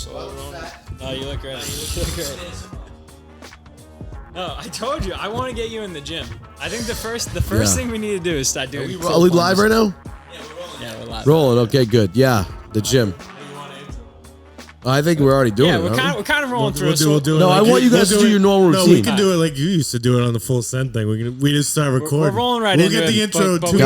Oh, you look great. You look great. No, I told you, I want to get you in the gym. I think the first thing we need to do is start doing. Are we live right now? Yeah, we're live. Rolling. Okay, good. Yeah, the gym. I think we're already doing it. Yeah, we're kind of rolling through. We'll do it. No, I want you guys to do your normal routine. No, we can do it like you used to do it on the full send thing. We just start recording. We're rolling right into it. We'll get the intro. But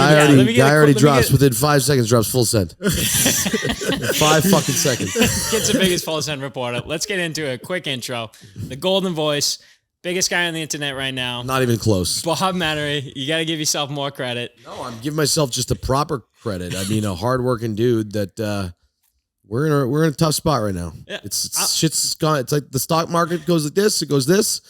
Guy already drops within 5 seconds. Drops full send. 5 fucking seconds. Gets the biggest full send report. Let's get into a quick intro. The golden voice, biggest guy on the internet right now. Not even close. Bob Menery. You got to give yourself more credit. No, I'm giving myself just the proper credit. I mean, a hardworking dude that. We're in a tough spot right now. Yeah. Shit's gone. It's like the stock market goes like this, it goes this.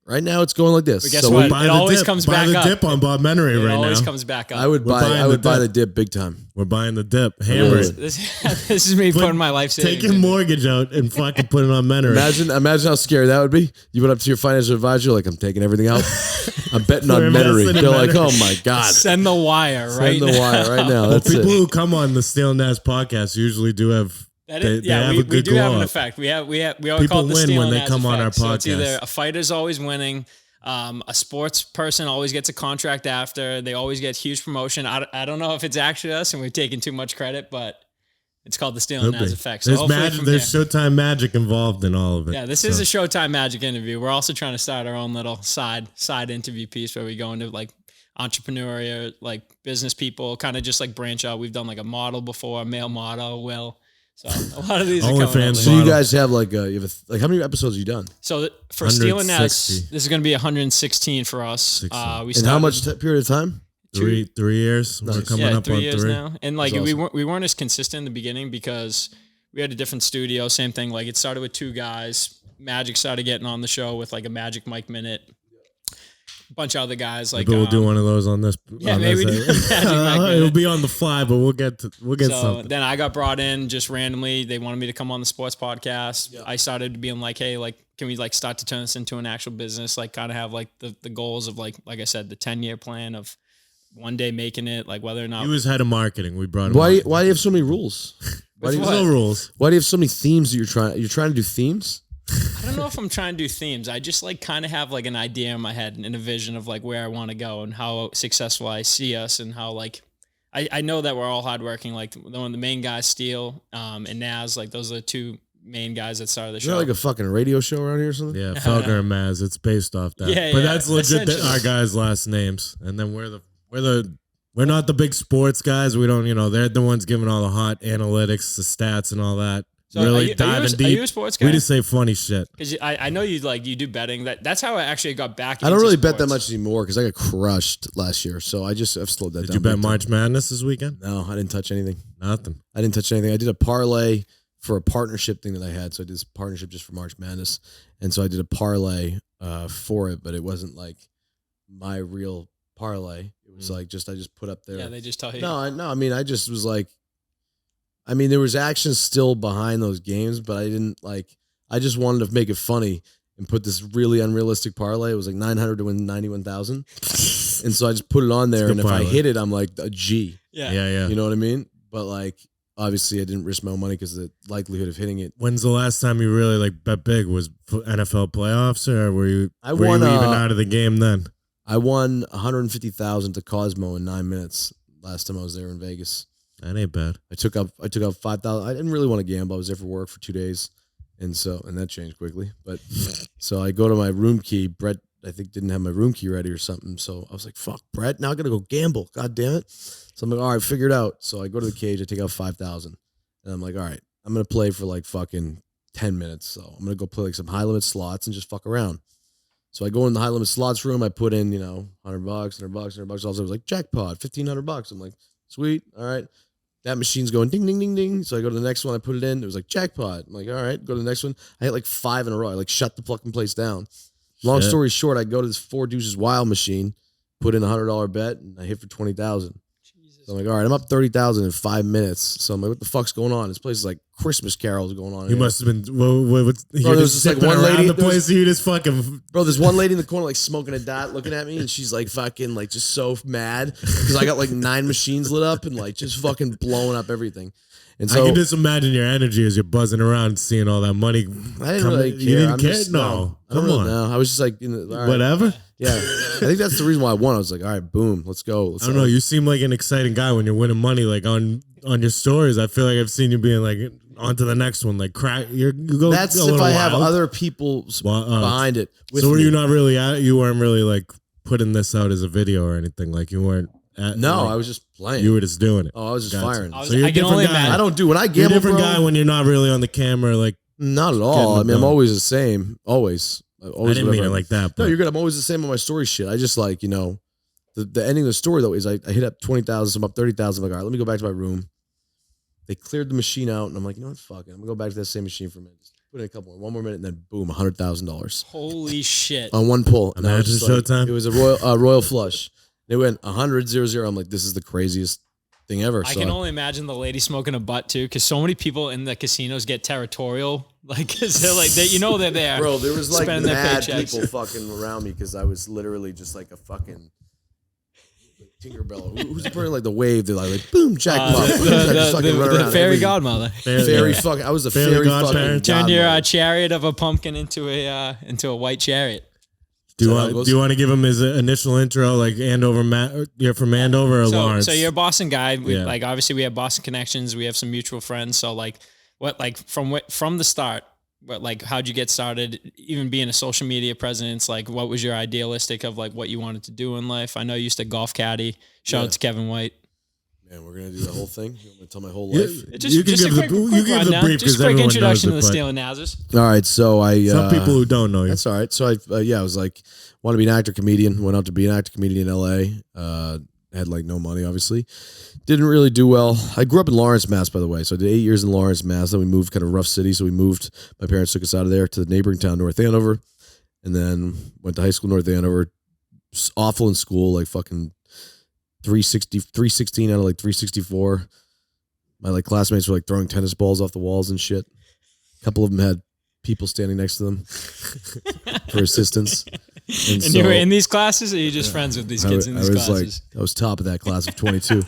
Right now, it's going like this. But guess what? It always comes back up. Buy the dip on Bob Menery right now. It always comes back up. I would buy the dip big time. We're buying the dip. Hammer it. This is me putting my life savings. Take your mortgage out and fucking put it on Menery. Imagine how scary that would be. You went up to your financial advisor, like, I'm taking everything out. I'm betting on Menery. They're like, oh my God. Send the wire right now. Send the wire right now. That's people it. who come on the Steele and Nazz podcast usually do have. We do have an effect. We always call it the Steele when and they Nazz come on effect. our podcast. So it's either a fighter's always winning, a sports person always gets a contract after, they always get huge promotion. I don't know if it's actually us and we're taking too much credit, but it's called the Steele and Nazz effect. So there's Showtime magic involved in all of it. Yeah, this is a Showtime magic interview. We're also trying to start our own little side interview piece where we go into like entrepreneurial, like business people, kind of just like branch out. We've done like a model before, a male model, So a lot of these are coming up. So you guys have like how many episodes have you done? So for Steele and Nazz, this is going to be 116 for us. And how much period of time? 3 years. Nice. We're coming up 3 on years 3 now. And like awesome. we weren't as consistent in the beginning because we had a different studio. Same thing. Like it started with 2 guys. Magic started getting on the show with like a Magic Mike Minute. A bunch of other guys like we'll do one of those on this. Yeah, maybe we do. It'll be on the fly, but we'll get something. Then I got brought in just randomly. They wanted me to come on the sports podcast. Yeah. I started being like, hey, like, can we like start to turn this into an actual business? Like, kind of have like the goals of like I said, the 10-year plan of one day making it. Like whether or not he was head of marketing. We brought him. Why do you have so many rules? There's no rules. Why do you have so many themes that you're trying to do themes? I don't know if I'm trying to do themes. I just like kind of have like an idea in my head and a vision of like where I want to go and how successful I see us and how like I know that we're all hardworking. Like one of the main guys, Steele, and Nazz, like those are the 2 main guys that started the show. Is there like a fucking radio show around here or something? Yeah, Felger and Maz. It's based off that. Yeah, but that's legit our guys' last names. And then we're not the big sports guys. We don't, they're the ones giving all the hot analytics, the stats and all that. So really diving deep. Are you a sports guy? We just say funny shit. Because I know you do betting. That's how I actually got back. I don't really sports. bet that much anymore because I got crushed last year. So I've slowed that down. Did you bet March Madness this weekend? No, I didn't touch anything. Nothing. I didn't touch anything. I did a parlay for a partnership thing that I had. So I did this partnership just for March Madness, and so I did a parlay for it, but it wasn't like my real parlay. It was like I just put up there. Yeah, they just tell you. No. I mean, I just was like. I mean, there was action still behind those games, but I didn't I just wanted to make it funny and put this really unrealistic parlay. It was like 900 to win 91,000. And so I just put it on there. And if I hit it, I'm like a G. Yeah. You know what I mean? But obviously I didn't risk my own money because the likelihood of hitting it. When's the last time you really bet big? Was NFL playoffs or were you even out of the game then? I won 150,000 to Cosmo in 9 minutes last time I was there in Vegas. That ain't bad. I took up 5,000. I didn't really want to gamble. I was there for work for 2 days. And that changed quickly. But so I go to my room key. Brett, I think, didn't have my room key ready or something. So I was like, fuck, Brett, now I got to go gamble. God damn it. So I'm like, all right, figure it out. So I go to the cage. I take out 5,000. And I'm like, all right, I'm going to play for like fucking 10 minutes. So I'm going to go play like some high limit slots and just fuck around. So I go in the high limit slots room. I put in, $100, $100. Also, I was like, jackpot, $1,500. I'm like, sweet. All right. That machine's going ding, ding, ding, ding. So I go to the next one. I put it in. It was like jackpot. I'm like, all right, go to the next one. I hit like 5 in a row. I shut the fucking place down. Long story short, I go to this 4 deuces wild machine, put in $100 bet, and I hit for 20,000. So I'm like, all right, I'm up 30,000 in 5 minutes. So I'm like, what the fuck's going on? This place is like Christmas carols going on. You must have been. What, Bro, there's just like one lady. The place you just fucking. Bro, there's one lady in the corner like smoking a dot, looking at me, and she's like fucking like just so mad because I got like 9 machines lit up and like just fucking blowing up everything. And so I can just imagine your energy as you're buzzing around, seeing all that money. I didn't really care. You didn't care? Just, no, I don't come really on. know. I was just like, all right. Whatever. Yeah, I think that's the reason why I won. I was like, all right, boom, let's go. I don't know. You seem like an exciting guy when you're winning money, like on your stories. I feel like I've seen you being like on to the next one, like crack. You go. That's if I have other people behind it. So were you not really at? You weren't really like putting this out as a video or anything. Like you weren't. No, I was just playing. You were just doing it. Oh, I was just firing. So you're a different guy. I don't do when I gamble. You're a different bro, guy when you're not really on the camera. Like not at all. I mean, I'm always the same. Always. I didn't mean it like that. But. No, you're good. I'm always the same on my story shit. I just like, the ending of the story though is I hit up 20,000, so I'm up 30,000. I'm like, all right, let me go back to my room. They cleared the machine out, and I'm like, you know what? Fuck it. I'm gonna go back to that same machine for a minute. Just put in a couple more, one more minute, and then boom, $100,000. Holy shit! On one pull. And imagine Showtime. It was a royal flush. They went 100-0-0. I'm like, this is the craziest thing ever. I can only imagine the lady smoking a butt too, because so many people in the casinos get territorial, like because they're like they're there. Bro, there was like mad paychecks. people fucking around me because I was literally just like a fucking Tinkerbell. Who's putting like the wave? They're like boom, jackpot. The fairy godmother. Fairy fucking. I was a fairy fucking. Turn your chariot of a pumpkin into a white chariot. Do you want to give him his initial intro, like Andover? You're from Andover or Lawrence? So you're a Boston guy. Like obviously we have Boston connections. We have some mutual friends. So like from the start, how'd you get started? Even being a social media presence, like what was your idealistic of like what you wanted to do in life? I know you used to golf caddy. Shout out to Kevin White. Man, we're gonna do the whole thing. You want me to tell my whole life? You can give the brief. Just a quick introduction to the Steele and Nazz. All right, so some people who don't know you. That's all right. So I was like, want to be an actor comedian. Went out to be an actor comedian in L.A. Had like no money, obviously. Didn't really do well. I grew up in Lawrence, Mass, by the way. So I did 8 years in Lawrence, Mass. Then we moved, kind of rough city. So we moved. My parents took us out of there to the neighboring town, North Andover, and then went to high school, North Andover. Awful in school, like fucking 316 out of like 364. My like classmates were like throwing tennis balls off the walls and shit. A couple of them had people standing next to them for assistance. And so, you were in these classes, or are you just friends with these kids in these classes? I was top of that class of 22.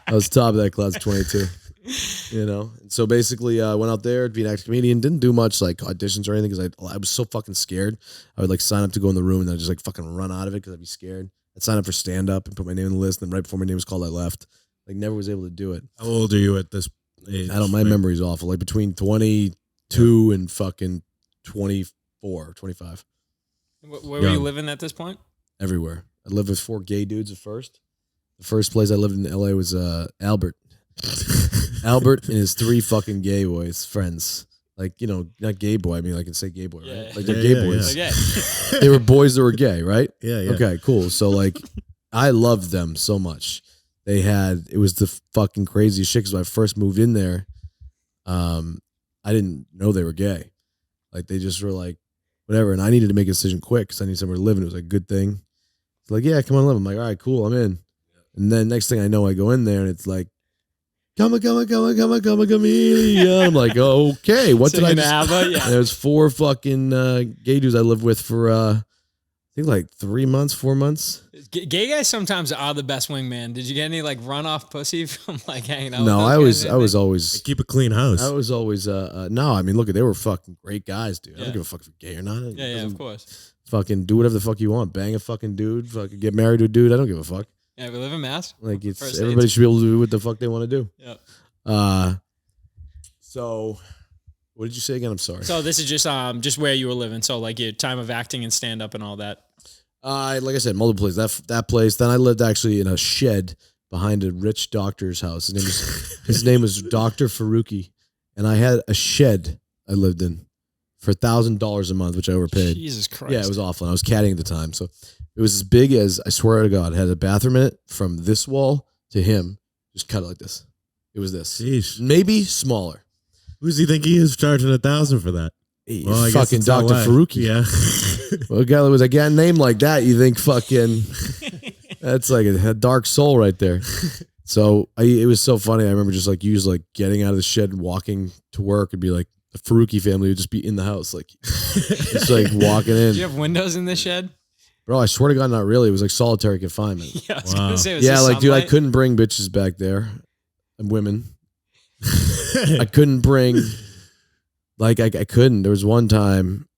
I was top of that class of 22. And so basically I went out there to be an actor comedian. Didn't do much like auditions or anything because I was so fucking scared. I would like sign up to go in the room and then I'd just like fucking run out of it because I'd be scared. I'd sign up for stand up and put my name on the list. And then right before my name was called, I left. Like never was able to do it. How old are you at this age? My memory's awful. Like between 22 and fucking 24, 25. Where were you living at this point? Everywhere. I lived with 4 gay dudes at first. The first place I lived in LA was Albert. Albert and his 3 fucking gay boys, friends. Like, not gay boy. I mean, I can say gay boy, right? Yeah. Like they're gay boys. Yeah. They were boys that were gay, right? Yeah. Okay, cool. So like, I loved them so much. It was the fucking craziest shit because when I first moved in there, I didn't know they were gay. Like they just were like, whatever. And I needed to make a decision quick because I needed somewhere to live and it was like a good thing. It's like, yeah, come on, live. I'm like, all right, cool, I'm in. And then next thing I know, I go in there and it's like, come on, chameleon. I'm like, okay, what did I just... And there's 4 fucking gay dudes I lived with for, I think like 3 months, 4 months. Gay guys sometimes are the best wingman. Did you get any like runoff pussy from like hanging out? No, I was always... They keep a clean house. I was always, no, I mean, look, they were fucking great guys, dude. I don't give a fuck if you're gay or not. Yeah, of course. Fucking do whatever the fuck you want. Bang a fucking dude. Fucking get married to a dude. I don't give a fuck. Yeah, we live in Mass. Like everybody should be able to do what the fuck they want to do. Yeah. So what did you say again? I'm sorry. So this is just where you were living. So like your time of acting and stand up and all that. Like I said, multiple places. That place. Then I lived actually in a shed behind a rich doctor's house. His name was Dr. Faruqi, and I had a shed I lived in for $1,000 a month, which I overpaid. Jesus Christ. Yeah, it was awful. And I was caddying at the time, so it was as big as, I swear to God, it had a bathroom in it from this wall to him. Just cut it like this. It was this. Sheesh. Maybe smaller. Who does he think he is charging $1,000 for that? Well, fucking Dr. Faruqi. Yeah. Well, a guy that was a guy named like that, you think fucking, that's like a dark soul right there. So it was so funny. I remember just like getting out of the shed and walking to work and be like, the Faruqi family would just be in the house, like just like walking in. Do you have windows in the shed? Bro, I swear to God, not really. It was like solitary confinement. Yeah, I was gonna say, was yeah, like, dude, I sunlight? couldn't bring bitches back there and women. I couldn't bring, like, I couldn't. There was one time.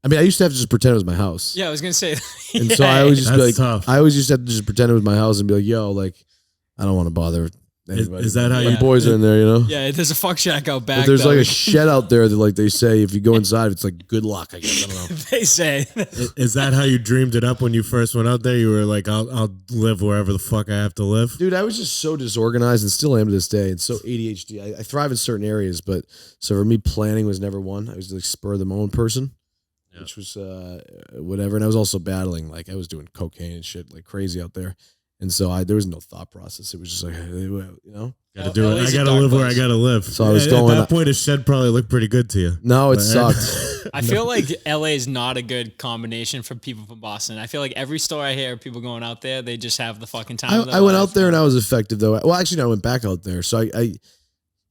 I mean, I used to have to just pretend it was my house. Yeah, I was gonna say. And so I always just be like, tough. I always used to have to just pretend it was my house and be like, yo, like, I don't want to bother anybody. Is that how When you boys are in there, you know? Yeah, there's a fuck shack out back. But there's though. like a shed out there that, like, they say if you go inside, it's like good luck, I guess. I don't know. They say. Is that how you dreamed it up when you first went out there? You were like, I'll live wherever the fuck I have to live. Dude, I was just so disorganized and still am to this day. And so ADHD. I thrive in certain areas, but so for me, planning was never one. I was like spur of the moment person, which was whatever. And I was also battling, like I was doing cocaine and shit like crazy out there. And so there was no thought process. It was just like, you know, Gotta do it. I LA's a gotta dark live where I place. gotta live. So I was At going- that point, a shed probably looked pretty good to you. no, it But- sucked. I feel like LA is not a good combination for people from Boston. I feel like every story I hear of people going out there, they just have the fucking time. of their I went life. out there and I was effective though. Well, actually, no, I went back out there. So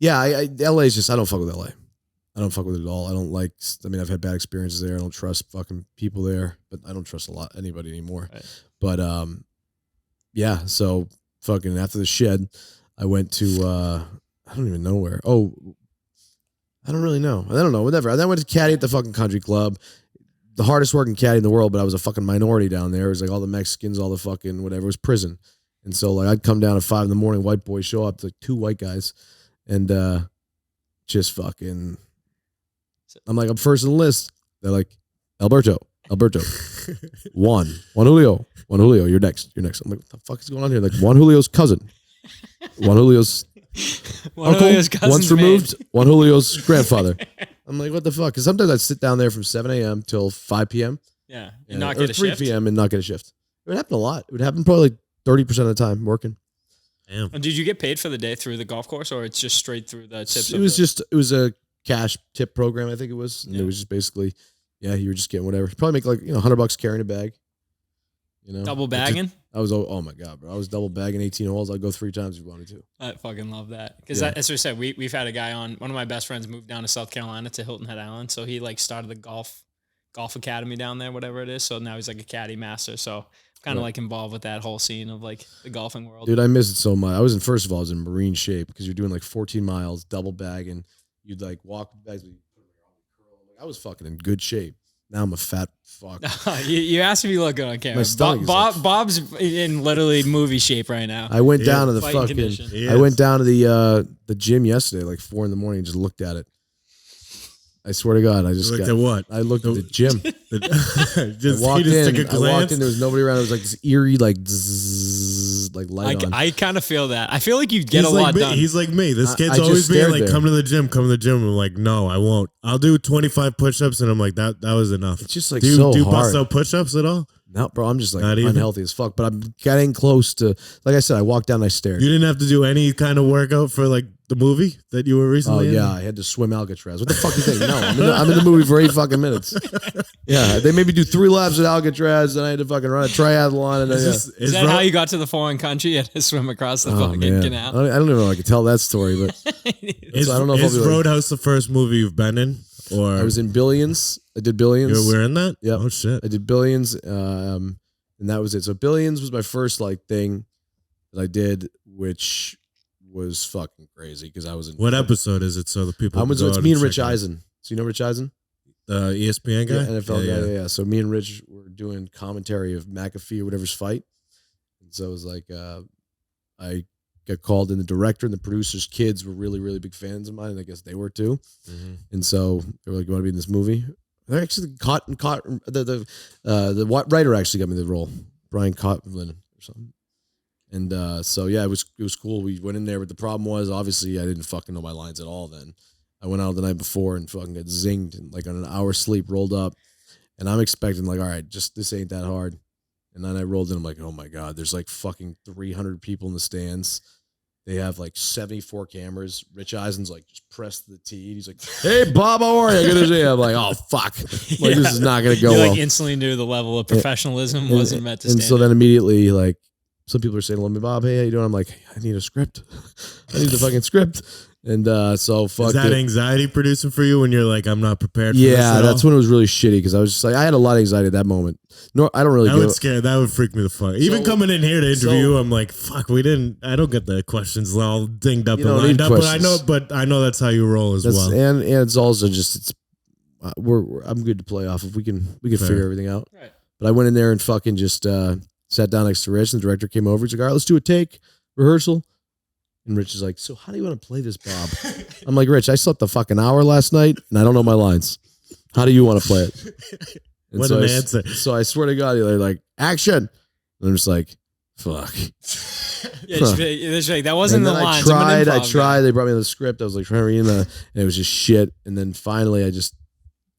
LA is just, I don't fuck with LA. I don't fuck with it at all. I don't like, I mean, I've had bad experiences there. I don't trust fucking people there, but I don't trust anybody anymore. Right. But, yeah. So fucking after the shed, I went to, I don't even know where. Oh, I don't really know. I don't know. Whatever. I then went to caddy at the fucking country club. The hardest working caddy in the world, but I was a fucking minority down there. It was like all the Mexicans, all the fucking whatever. It was prison. And so like I'd come down at 5 a.m, white boys show up, like 2 white guys, and just fucking I'm like, I'm first in the list. They're like, Alberto. Juan Julio, you're next. I'm like, what the fuck is going on here? Like Juan Julio's cousin. Juan Julio's One uncle, of his cousins once made- removed, Juan Julio's grandfather. I'm like, what the fuck? Because sometimes I'd sit down there from 7 a.m. till 5 p.m. Yeah, Yeah, and not or get a 3 shift. p.m. and not get a shift. It would happen a lot. It would happen probably like 30% of the time working. Damn. Did you get paid for the day through the golf course, or it's just straight through the tips? It was a cash tip program, I think it was. And it was just basically, yeah, you were just getting whatever. Probably make like, $100 carrying a bag. double bagging. I was, oh my God, bro. I was double bagging 18 holes. I'd go 3 times if you wanted to. I fucking love that because Yeah. as we said, we've had a guy on. One of my best friends moved down to South Carolina to Hilton Head Island, so he like started the golf academy down there, whatever it is. So now he's like a caddy master. So kind of like involved with that whole scene of like the golfing world. Dude, I miss it so much. First of all, I was in marine shape because you're doing like 14 miles, double bagging. You'd like walk with bags, but you put them in your arm and curl. Like, I was fucking in good shape. Now I'm a fat fuck. you asked if you look good on camera. My stomach is Bob's in literally movie shape right now. I went down to the Fighting fucking. condition. He I is. went down to the gym yesterday, like 4 a.m, and just looked at it. I swear to God, I just Looked got. at what? I looked at the gym. just, I walked he just in. took a I walked glance. in. There was nobody around. It was like this eerie, like zzz, like light on. I kind of feel that. I feel like you get He's a like lot me. done. He's like me. This I kid's just always being stared like, there. come to the gym. I'm like, no, I won't. I'll do 25 push-ups, and I'm like, that was enough. It's just like do you, so do you hard. bust out push-ups at all? No, bro, I'm just like Not even? unhealthy as fuck. But I'm getting close to. Like I said, I walked down. And I stared. You didn't have to do any kind of workout for like the movie that you were Oh recently in? yeah, I had to swim Alcatraz. What the fuck do you think? No, I'm in the movie for 8 fucking minutes. Yeah, they made me do 3 laps at Alcatraz, and I had to fucking run a triathlon. And then, yeah. Is that how you got to the foreign country? You had to swim across the Oh, fucking man. canal. I don't even know if I can tell that story, but Is, So I don't know if is I'll be like- Roadhouse the first movie you've been in? Or I was in Billions. I did Billions. you were in that? Yep. Oh shit. I did Billions, and that was it. So Billions was my first like thing that I did, which was fucking crazy because I was in. What episode is it? So the people. can go It's out me and check Rich it out. Eisen. So you know Rich Eisen? The ESPN guy, Yeah, NFL guy. Yeah. So me and Rich were doing commentary of McAfee or whatever's fight, and so it was like I got called in. The director and the producer's kids were really really big fans of mine, and I guess they were too. Mhm. And so they were like, "You want to be in this movie?" They actually caught the writer actually got me the role, Brian Cotlin or something. And so yeah, it was cool. We went in there, but the problem was obviously I didn't fucking know my lines at all. Then I went out the night before and fucking got zinged, and like on an hour sleep, rolled up, and I'm expecting like, all right, just this ain't that hard. And then I rolled in, I'm like, oh my God, there's like fucking 300 people in the stands. They have like 74 cameras. Rich Eisen's like just pressed the T. He's like, "Hey Bob, how are you?" Good to see you. I'm like, "Oh fuck, like this is not gonna go You well." like instantly knew the level of professionalism wasn't met to And stand. so then immediately, like some people are saying, "Let me, Bob. Hey, how you doing?" I'm like, hey, I need a script. I need the fucking script. And so fuck. Is that anxiety producing for you when you're like, I'm not prepared for this Yeah, that's when it was really shitty because I was just like, I had a lot of anxiety at that moment. No, I don't really. That would freak me the fuck. Even coming in here to interview you, I'm like, fuck. I don't get the questions all dinged up and lined up. But I know that's how you roll as well. And it's also just I'm good to play off if we can figure everything out. Right. But I went in there and fucking just sat down next to Rich, and the director came over. He's like, all right, let's do a take rehearsal. And Rich is like, so how do you want to play this, Bob? I'm like, Rich, I slept a fucking hour last night, and I don't know my lines. How do you want to play it? And what an answer. So I swear to God, they're like, action. And I'm just like, fuck. Yeah, that wasn't the lines. I tried. They brought me the script. I was like trying to read and it was just shit. And then finally,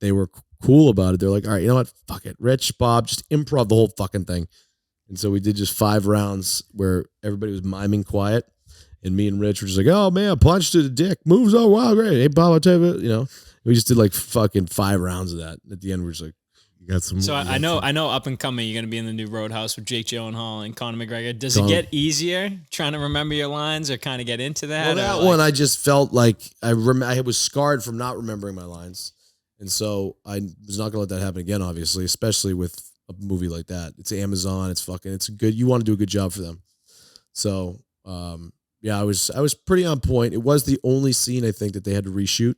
they were cool about it. They're like, all right, you know what? Fuck it. Rich, Bob, just improv the whole fucking thing. And so we did just 5 rounds where everybody was miming quiet. And me and Rich were just like, oh man, punch to the dick. Moves, oh wow, great. Hey Bob, I'll tell you, we just did like fucking 5 rounds of that. At the end, we're just like, you got some. So I know up and coming, you're gonna be in the new Roadhouse with Jake Gyllenhaal and Conor McGregor. Does it get easier trying to remember your lines or kind of get into that? Well, that one I just felt like I was scarred from not remembering my lines, and so I was not gonna let that happen again. Obviously, especially with a movie like that. It's Amazon. It's good. You want to do a good job for them. So. Yeah, I was pretty on point. It was the only scene I think that they had to reshoot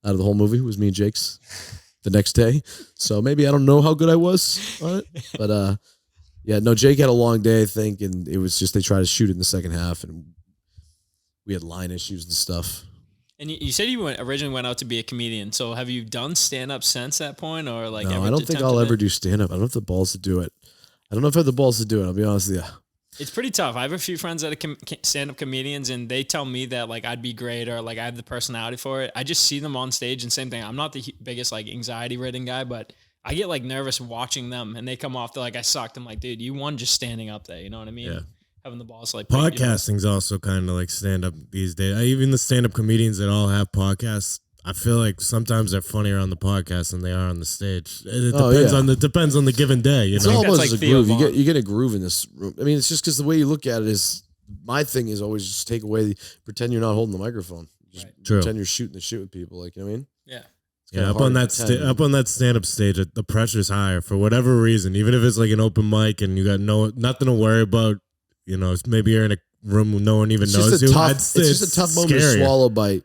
out of the whole movie. It was me and Jake's the next day. So maybe I don't know how good I was on it. But yeah, no, Jake had a long day, I think, and it was just they tried to shoot it in the second half, and we had line issues and stuff. And you said you originally went out to be a comedian. So have you done stand-up since that point? Or like? No, I don't think I'll ever do stand-up. I don't have the balls to do it. I don't know if I have the balls to do it. I'll be honest with you. It's pretty tough. I have a few friends that are stand-up comedians, and they tell me that like I'd be great or like I have the personality for it. I just see them on stage, and same thing. I'm not the biggest like anxiety-ridden guy, but I get like nervous watching them, and they come off. They're like, I sucked. I'm like, dude, you won just standing up there. You know what I mean? Yeah. Having the balls like podcasting's also kind of like stand-up these days. Even the stand-up comedians that all have podcasts. I feel like sometimes they're funnier on the podcast than they are on the stage. It depends on the given day. It's almost like a groove. You get a groove in this room. I mean, it's just because the way you look at it is. My thing is always just take away. Pretend you're not holding the microphone. Just pretend you're shooting the shit with people. Like, you know what I mean? Yeah. Yeah. Up on that stand-up stage, the pressure's higher for whatever reason. Even if it's like an open mic and you got nothing to worry about. Maybe you're in a room where no one even knows you. It's just a tough moment to swallow by.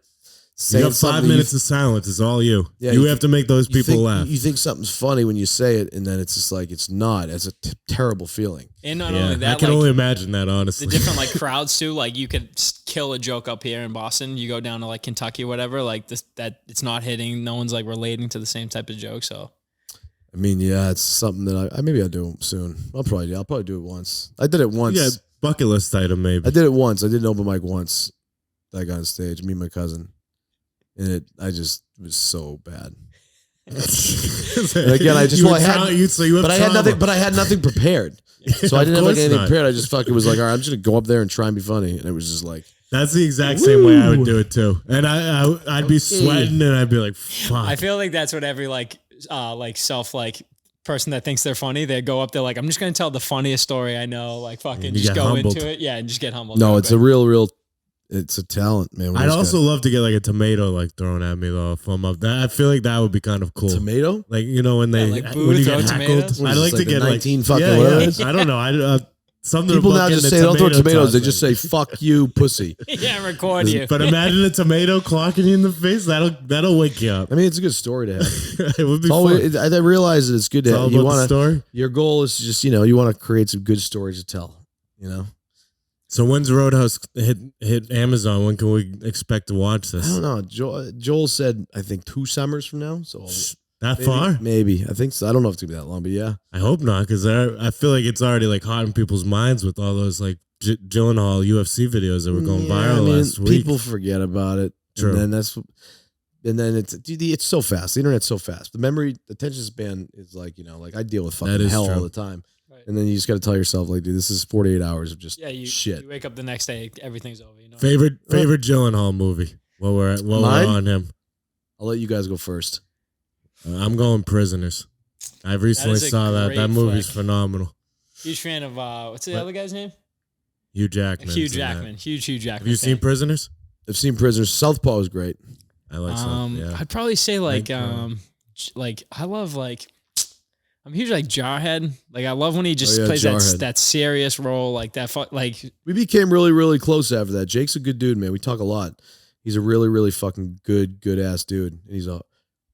You got 5 minutes of silence. It's all you. Yeah, you have to make those people laugh. You think something's funny when you say it, and then it's just like it's not. It's a terrible feeling. And not only that, I can only imagine that, honestly. The different like crowds too. Like you could kill a joke up here in Boston. You go down to like Kentucky or whatever. Like that it's not hitting. No one's like relating to the same type of joke. So, I mean, yeah, it's something that maybe I'll do soon. I'll probably do it once. I did it once. Yeah, bucket list item maybe. I did it once. I did an open mic once. I got on stage. Me and my cousin. And I just was so bad. And again, I had nothing prepared. So I didn't have like anything prepared. I just fucking was like, all right, I'm just gonna go up there and try and be funny. And it was just like that's the exact same way I would do it too. And I'd be sweating and I'd be like, fuck. I feel like that's what every self person that thinks they're funny, they go up there like, I'm just gonna tell the funniest story I know. Like fucking just go humbled into it. Yeah, and just get humbled. No, it's a real. It's a talent, man. I'd also love to get like a tomato like thrown at me though if I'm up there. I feel like that would be kind of cool. Tomato? Like when they when you get heckled. I'd like to get 19 fucking whatever. I don't know. Something people now just say don't throw tomatoes. They just say fuck you, pussy. Yeah, record you. But imagine a tomato clocking you in the face. That'll wake you up. I mean, it's a good story to have. It would be fun. I realize that it's good to have. You want story. Your goal is just you want to create some good stories to tell. So when's Roadhouse hit Amazon? When can we expect to watch this? I don't know. Joel said I think 2 summers from now. So far? Maybe. I think so. I don't know if it's gonna be that long, but yeah. I hope not, because I feel like it's already like hot in people's minds with all those like Gyllenhaal UFC videos that were going viral last week. People forget about it. True. And then it's so fast. The internet's so fast. The attention span is like I deal with fucking hell all the time. And then you just got to tell yourself, like, dude, this is 48 hours of just shit. You wake up the next day, everything's over. Favorite Gyllenhaal movie? While we're on him, I'll let you guys go first. I'm going Prisoners. I recently saw that. That movie's phenomenal. Huge fan of what's the other guy's name? Hugh Jackman. Hugh Jackman. Huge Hugh Jackman. Have you seen Prisoners? I've seen Prisoners. Southpaw was great. I like some. Yeah. I'd probably say like I love I'm huge like Jarhead. Like I love when he just plays that serious role like that. Like we became really, really close after that. Jake's a good dude, man. We talk a lot. He's a really, really fucking good ass dude. And he's a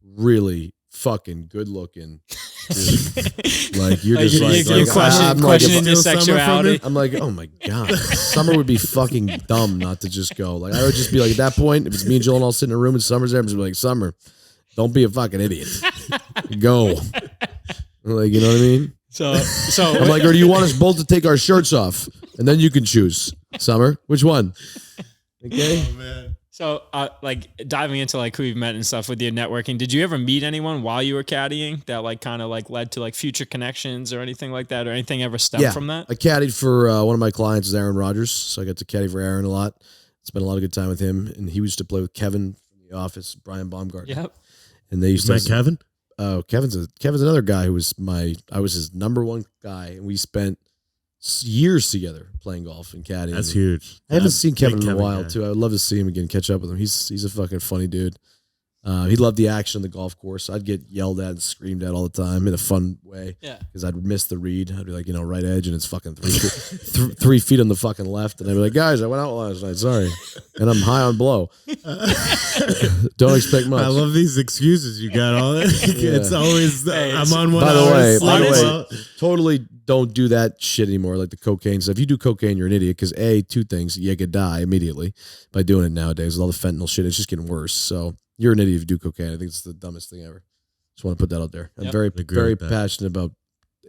really fucking good looking dude. Like you're just you're questioning your sexuality. I'm like, oh my God. Summer would be fucking dumb not to just go. Like I would just be like at that point, if it's me and Jill and all sitting in a room and Summer's there, I'm just like, Summer, don't be a fucking idiot. Go. Like, you know what I mean? So I'm like, or do you want us both to take our shirts off? And then you can choose. Summer, which one? Okay. Oh, man. So, like diving into like who you've met and stuff with your networking, did you ever meet anyone while you were caddying that like kind of like led to like future connections or anything like that, or anything ever stemmed from that? I caddied for one of my clients, is Aaron Rodgers, so I got to caddy for Aaron a lot. Spent a lot of good time with him, and he used to play with Kevin from The Office, Brian Baumgartner. Yep. And they used to Kevin. Oh, Kevin's another guy who was I was his number one guy, and we spent years together playing golf and caddying. That's huge. I haven't seen Kevin in a while guy. too. I would love to see him again, catch up with him. He's a fucking funny dude. He loved the action on the golf course. I'd get yelled at and screamed at all the time in a fun way. Yeah. Because I'd miss the read. I'd be like, right edge, and it's fucking 3 feet on the fucking left. And I'd be like, guys, I went out last night. Sorry. And I'm high on blow. Don't expect much. I love these excuses you got. All that. It's always I'm on one. By the way, sleep. totally don't do that shit anymore. Like the cocaine stuff. If you do cocaine, you're an idiot. Because two things, you could die immediately by doing it nowadays with all the fentanyl shit. It's just getting worse. So you're an idiot if you do cocaine. I think it's the dumbest thing ever. Just want to put that out there. I'm very passionate about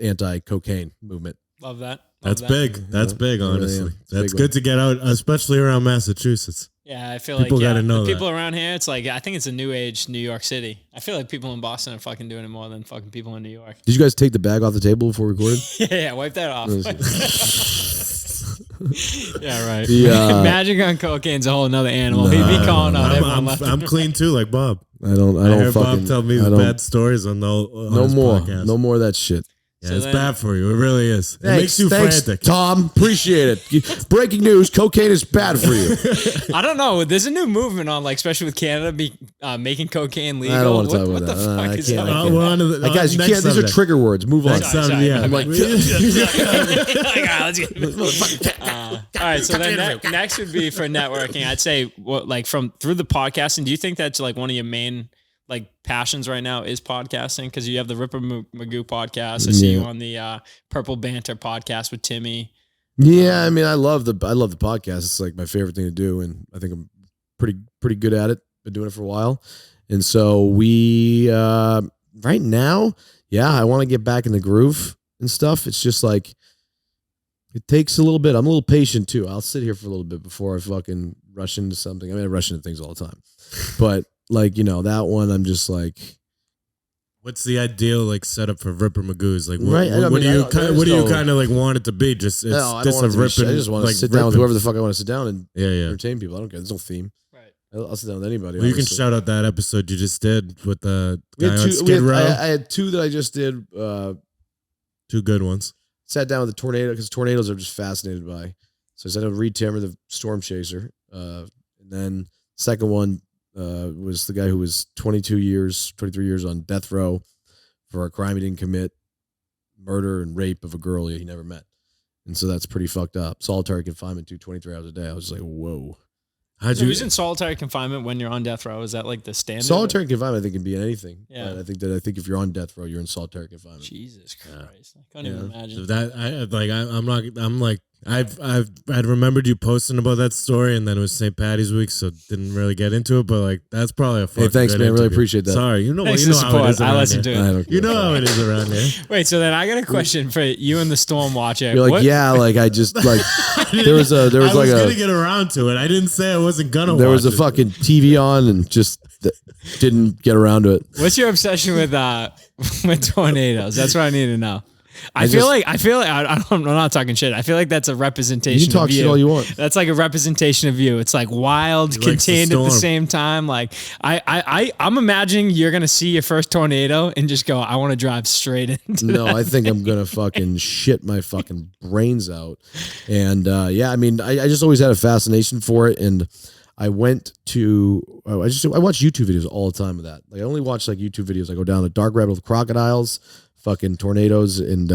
anti-cocaine movement. Love that. That's big. That's big, honestly. Really That's good to get out, especially around Massachusetts. Yeah, I feel people like gotta know the people around here, it's like, I think it's a new age New York City. I feel like people in Boston are fucking doing it more than fucking people in New York. Did you guys take the bag off the table before we recorded? Yeah, wipe that off. Yeah, right. Magic on cocaine's a whole nother animal. He'd be calling out everyone left. I'm clean too, like Bob. I heard Bob tell me the bad stories on the podcast. No more of that shit. Yeah, it's bad for you. It really is. It makes you Thanks, frantic. Tom. Appreciate it. Breaking news: cocaine is bad for you. I don't know. There's a new movement on, like, especially with Canada, making cocaine legal. I don't want to talk about what that. the fuck is that? We're on to the, guys, you can't. These are trigger words. Move on. Sorry. I'm like, all right. So then next would be for networking. I'd say, through the podcasting. Do you think that's like one of your main like passions right now is podcasting? Because you have the Ripper Magoo podcast. I see you on the Purple Banter podcast with Timmy. Yeah, I mean, I love the podcast. It's like my favorite thing to do, and I think I'm pretty good at it. Been doing it for a while, and so we right now, I want to get back in the groove and stuff. It's just like it takes a little bit. I'm a little patient too. I'll sit here for a little bit before I fucking rush into something. I mean, I rush into things all the time, but like, that one, I'm just like, what's the ideal like setup for Ripper Magoos? Like, right? What do you kind of like want it to be? Just it's no, I just don't want a ripping. I just want to like, sit down with whoever the fuck I want to sit down and entertain people. I don't care. There's no theme. Right. I'll sit down with anybody. Well, you can shout out that episode you just did with the guy on Skid Row. I had two that I just did. Two good ones. Sat down with the tornado because tornadoes I'm just fascinated by. So I sat down with Reed Timmer, the storm chaser, and then second one. Was the guy who was 23 years on death row for a crime he didn't commit, murder and rape of a girl he never met. And so that's pretty fucked up. Solitary confinement, 23 hours a day. I was just like, whoa. Who's in solitary confinement when you're on death row? Is that like the standard? Solitary confinement, I think, can be in anything. Yeah. But I think if you're on death row, you're in solitary confinement. Jesus Christ. I couldn't even imagine. So that I'd remembered you posting about that story, and then it was St. Patty's week, so didn't really get into it. But like, that's probably a fucking thanks, good man. interview. Really appreciate that. Sorry, Thanks you know for how it is. I listen to it. You know how it is around here. Wait, so then I got a question for you and the storm watcher. You're like, I just like there was I was gonna get around to it. I didn't say I wasn't gonna. There watch was a fucking TV on and just didn't get around to it. What's your obsession with tornadoes? That's what I need to know. I feel like I'm not talking shit. I feel like that's a representation. You can talk of you. shit all you want. That's like a representation of you. It's like wild, contained at the same time. Like I'm imagining you're gonna see your first tornado and just go, I want to drive straight into. No, I think I'm gonna fucking shit my fucking brains out. And yeah, I mean, I just always had a fascination for it, and I went to I watch YouTube videos all the time of that. Like I only watch like YouTube videos. I go down a dark rabbit hole with crocodiles, fucking tornadoes, and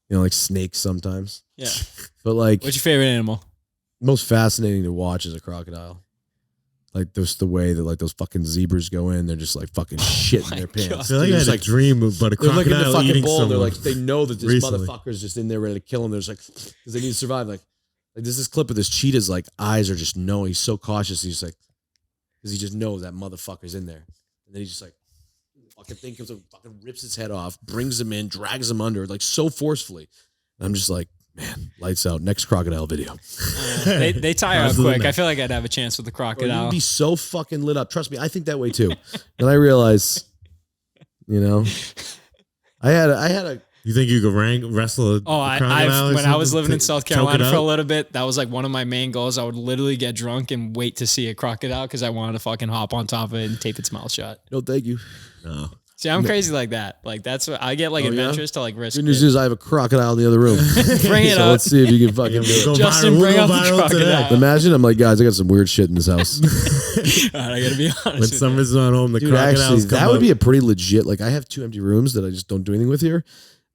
like snakes sometimes. Yeah. But like, what's your favorite animal? Most fascinating to watch is a crocodile. Like just the way that like those fucking zebras go in, they're just like fucking shit in their pants. I feel like I had a dream about a crocodile like in the fucking eating bowl. someone. They're like, they know that this recently. motherfucker's just in there ready to kill him. There's like, because they need to survive. Like there's this clip of this cheetah's like eyes are just knowing. He's so cautious. He's like, because he just knows that motherfucker's in there. And then he's just like, fucking thing comes up, fucking rips his head off, brings him in, drags him under, like so forcefully. And I'm just like, man, lights out. Next crocodile video. They tire up quick. I feel like I'd have a chance with the crocodile. You'd be so fucking lit up. Trust me, I think that way too. And I realize, I had a. You think you could wrestle a crocodile? When I was living in South Carolina for a little bit, that was like one of my main goals. I would literally get drunk and wait to see a crocodile because I wanted to fucking hop on top of it and tape its mouth shut. No, thank you. No. See, I'm crazy like that. Like that's what I get. Like adventures to like risk. Good news is I have a crocodile in the other room. Bring it so up. let's see if you can fucking do it. Justin, bring up the crocodile. Imagine I'm like, guys, I got some weird shit in this house. All right, I gotta be honest. When summer's not home, the Dude, crocodiles actually, come that would out. be a pretty legit. Like, I have 2 empty rooms that I just don't do anything with here.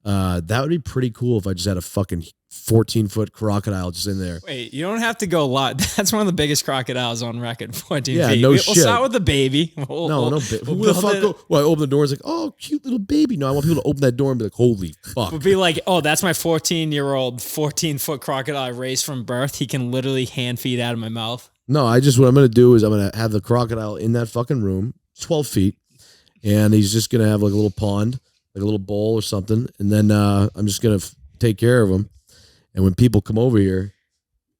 That would be pretty cool if I just had a fucking 14-foot crocodile just in there. Wait, you don't have to go a lot. That's one of the biggest crocodiles on record. 14 Yeah, feet. no We'll shit. start with the baby. No, who the build fuck? it. Well, I open the door. It's like, oh, cute little baby. No, I want people to open that door and be like, holy fuck. Would be like, oh, that's my 14-year-old 14-foot crocodile I raised from birth. He can literally hand feed out of my mouth. No, what I'm going to do is I'm going to have the crocodile in that fucking room, 12 feet, and he's just going to have like a little pond, like a little bowl or something, and then I'm just going to take care of him. And when people come over here,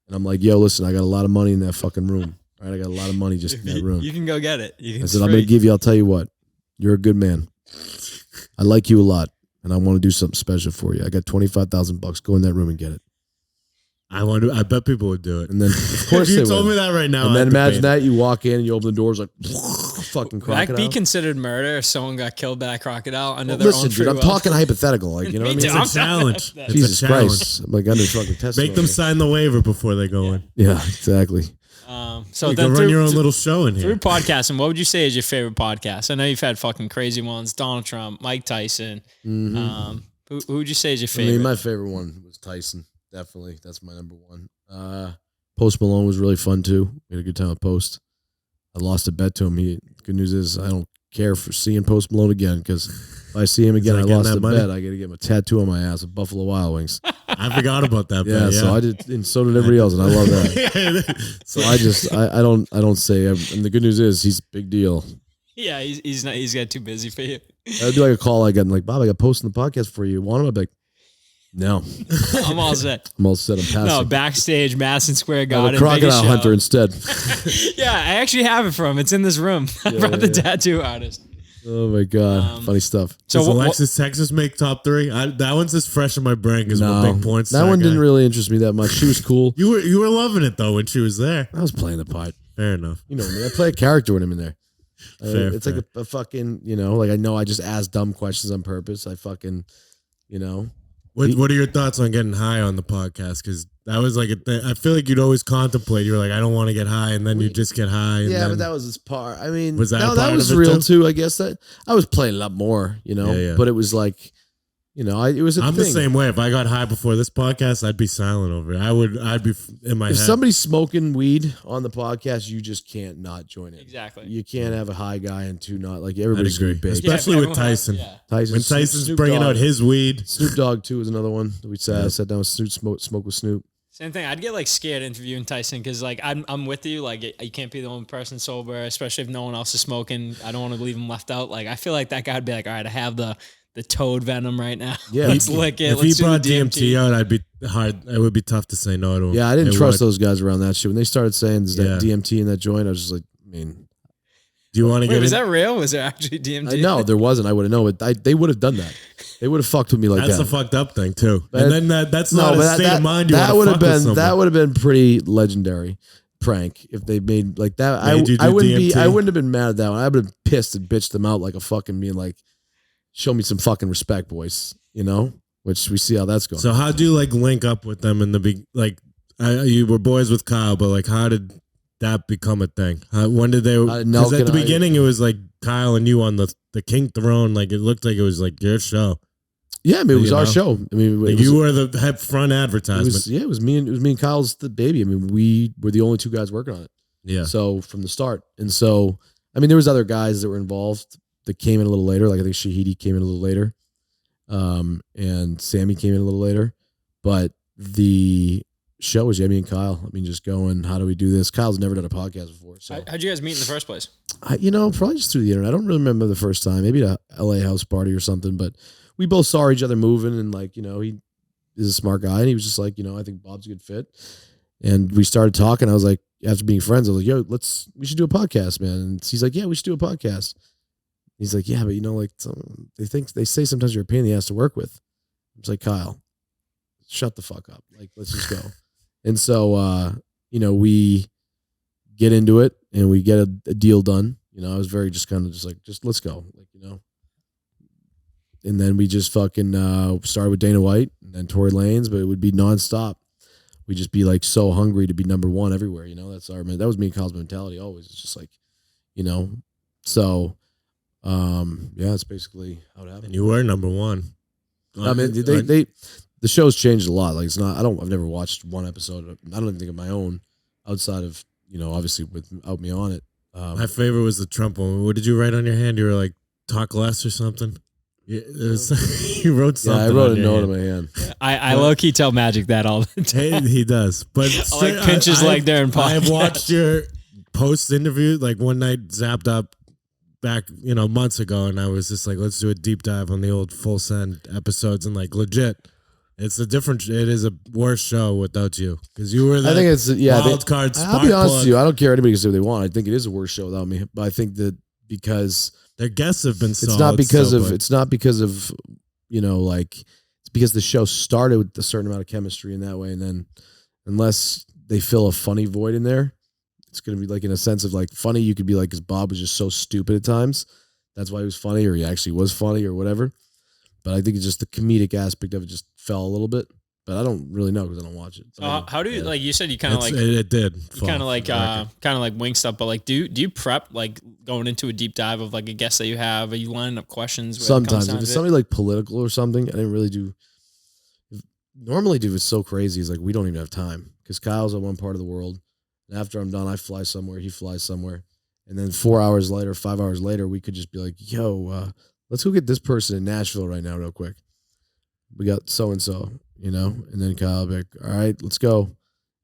and I'm like, yo, listen, I got a lot of money in that fucking room. All right, I got a lot of money just in that room. You can go get it. I said, I'm going to give you, I'll tell you what, you're a good man. I like you a lot, and I want to do something special for you. I got $25,000. Go in that room and get it. I bet people would do it. And then, of course, if you they told would. me that right now, And then I'd imagine debate that you walk in and you open the doors like fucking Would crocodile. that be considered murder if someone got killed by a crocodile under Well, their listen, own dude, free I'm will? talking hypothetical, like you know Me what I too. mean? It's a challenge. It's Jesus a challenge. Christ, I'm like under fucking testimony. Make them sign the waiver before they go in. Yeah, exactly. So You then can run your own little show in through here. podcasting, what would you say is your favorite podcast? I know you've had fucking crazy ones: Donald Trump, Mike Tyson. Who would you say is your I favorite? mean, my favorite one was Tyson. Definitely, that's my number one. Post Malone was really fun too. We had a good time with Post. I lost a bet to him. Good news is I don't care for seeing Post Malone again because if I see him again, I Is he lost getting the that money? bet. I got to get him a tattoo on my ass of Buffalo Wild Wings. I forgot about that. Yeah, bet, so I did, and so did everybody else, and I love that. So I don't say. And the good news is he's a big deal. Yeah, he's not. He's got too busy for you. I'd do like a call I got, and like, Bob, I got posting the podcast for you. Want him? I'd be like, no, I'm all set. I'm all set. I'm passing. No, backstage, Madison Square I'm Garden. a crocodile biggest show. hunter instead. Yeah, I actually have it from. It's in this room. I brought the tattoo artist. Oh my god, funny stuff. So Does what, Alexis Texas make top 3? That one's just fresh in my brain because we're big porn that star one guy. didn't really interest me that much. She was cool. You were loving it though when she was there. I was playing the part. Fair enough. You know me. I play a character when I'm in there. It's Fair. like a fucking, like I know I just ask dumb questions on purpose. I fucking, What are your thoughts on getting high on the podcast? Because that was like a thing. I feel like you'd always contemplate. You were like, I don't want to get high, and then you just get high. And yeah, then, but that was his part. I mean, Was that no, a that part was of it real too. I guess that I was playing a lot more, Yeah. but it was like, it was a I'm thing. the same way. If I got high before this podcast, I'd be silent over it. I'd be in my If head. somebody's smoking weed on the podcast, you just can't not join in. Exactly. You can't have a high guy and two not. Like I'd everybody's gonna agree. be big. Especially with Tyson. Tyson, When Tyson's bringing out his weed. Snoop Dogg too is another one. I sat down with Snoop, smoke with Snoop. Same thing. I'd get like scared interviewing Tyson because like I'm with you. Like you can't be the only person sober, especially if no one else is smoking. I don't want to leave him left out. Like I feel like that guy would be like, all right, I have the toad venom right now. Yeah. Let's lick it. If Let's he do brought the DMT out, I'd be hard. It would be tough to say no to him. Yeah, I didn't It trust would. those guys around that shit. When they started saying there's that DMT in that joint, I was just like, I mean, Do you want to Wait, get was in? that real? Was there actually DMT? No, there wasn't. I would have known, but they would have done that. They would have fucked with me like That's that. a fucked up thing too. But and then that's not a state of mind. You that would have been pretty legendary prank if they made like that. I wouldn't have been mad at that one. I would have been pissed and bitched them out like a fucking being like, show me some fucking respect, boys. You know, which we see how that's going. So how do you like link up with them in the you were boys with Kyle, but like how did that become a thing? When did they? Because at the beginning it was like Kyle and you on the King Throne. Like it looked like it was like your show. Yeah, I mean, it was our show. I mean, you were the front advertisement. It was me and Kyle's the baby. I mean, we were the only two guys working on it. Yeah. So from the start, and so I mean, there was other guys that were involved that came in a little later. Like I think Shahidi came in a little later, and Sammy came in a little later. But the show was Jamie and Kyle. I mean, just going, how do we do this? Kyle's never done a podcast before. So How'd you guys meet in the first place? Probably just through the internet. I don't really remember the first time. Maybe at a LA house party or something. But we both saw each other moving, and like, he is a smart guy, and he was just like, I think Bob's a good fit. And we started talking. I was like, after being friends, I was like, yo, we should do a podcast, man. And he's like, yeah, we should do a podcast. He's like, yeah, but like they say sometimes you're a pain in the ass to work with. I was like, Kyle, shut the fuck up. Like, let's just go. And so, we get into it and we get a deal done. I was very just kind of just let's go. Like, and then we just fucking started with Dana White and then Tory Lanez, but it would be nonstop. We'd just be like so hungry to be number one everywhere. That was me and Kyle's mentality always. It's just like, so, it's basically how it happened. And you were number one. I mean, the show's changed a lot. Like I've never watched one episode. I don't even think of my own outside of, obviously without me on it. My favorite was the Trump one. What did you write on your hand? You were like, talk less or something? You wrote something. Yeah, I wrote a note on my hand. I low-key tell Magic that all the time. He does. But like pinch his leg during podcast. I've watched your post-interview, like one night zapped up back, months ago, and I was just like, let's do a deep dive on the old Full Send episodes, and like legit. It is a worse show without you because you were. I think it's wild card. I'll be honest with you. I don't care anybody can say what they want. I think it is a worse show without me. But I think that because their guests have been solid. It's not because of it's because the show started with a certain amount of chemistry in that way, and then unless they fill a funny void in there, it's going to be like in a sense of like funny. You could be like, because Bob was just so stupid at times. That's why he was funny, or he actually was funny, or whatever. But I think it's just the comedic aspect of it just fell a little bit. But I don't really know because I don't watch it. So how do you like? You said you kind of like it did. You kind of like wing stuff, but like, do you prep like going into a deep dive of like a guest that you have? Are you lining up questions? Sometimes if it's somebody like political or something, I didn't really do. Normally, dude, it's so crazy. It's like we don't even have time because Kyle's in one part of the world, and after I'm done, I fly somewhere. He flies somewhere, and then 4 hours later, 5 hours later, we could just be like, "Yo, let's go get this person in Nashville right now, real quick. We got so and so." And then Kyle would be like, all right, let's go.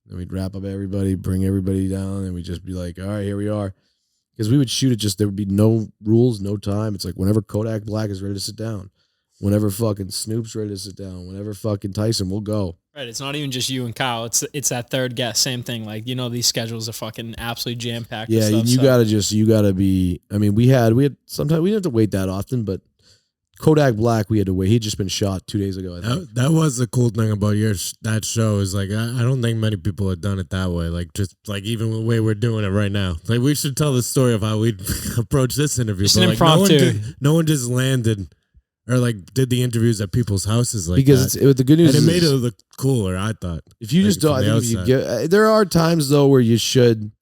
Then we'd wrap up everybody, bring everybody down, and we'd just be like, all right, here we are. Because we would shoot it there would be no rules, no time. It's like whenever Kodak Black is ready to sit down, whenever fucking Snoop's ready to sit down, whenever fucking Tyson, we'll go. Right, it's not even just you and Kyle. It's that third guest, same thing. Like, these schedules are fucking absolutely jam-packed. Yeah, and stuff, you gotta be, I mean, we had sometimes, we didn't have to wait that often, but Kodak Black, we had to wait. He'd just been shot 2 days ago. I think. That was the cool thing about that show is like I don't think many people have done it that way. Like just like even the way we're doing it right now. Like we should tell the story of how we approached this interview. Just an impromptu. No one just landed or like did the interviews at people's houses like because that. The good news and is it made it look cooler. I thought if you just don't. I think if you there are times though where you should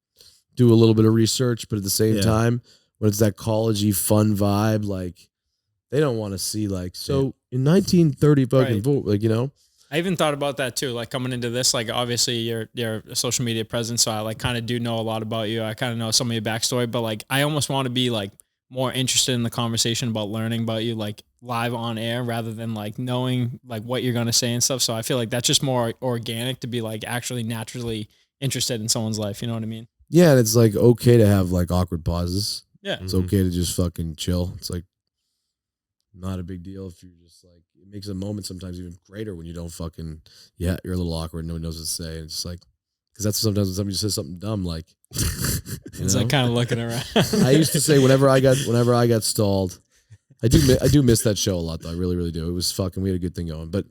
do a little bit of research, but at the same time when it's that collegey fun vibe, like. They don't want to see in 1930 fucking vote, I even thought about that too. Like coming into this, like obviously you're a social media presence, so I like kind of do know a lot about you. I kind of know some of your backstory, but like I almost want to be like more interested in the conversation about learning about you, like live on air, rather than like knowing like what you're gonna say and stuff. So I feel like that's just more organic to be like actually naturally interested in someone's life. You know what I mean? Yeah, and it's like okay to have like awkward pauses. Yeah, it's okay to just fucking chill. It's like. Not a big deal if you're just like, it makes a moment sometimes even greater when you don't fucking, you're a little awkward. No one knows what to say. And it's just like, because that's sometimes when somebody says something dumb, like, It's like kind of looking around. I used to say whenever I got stalled, I do miss that show a lot though. I really, really do. It was fucking. We had a good thing going, but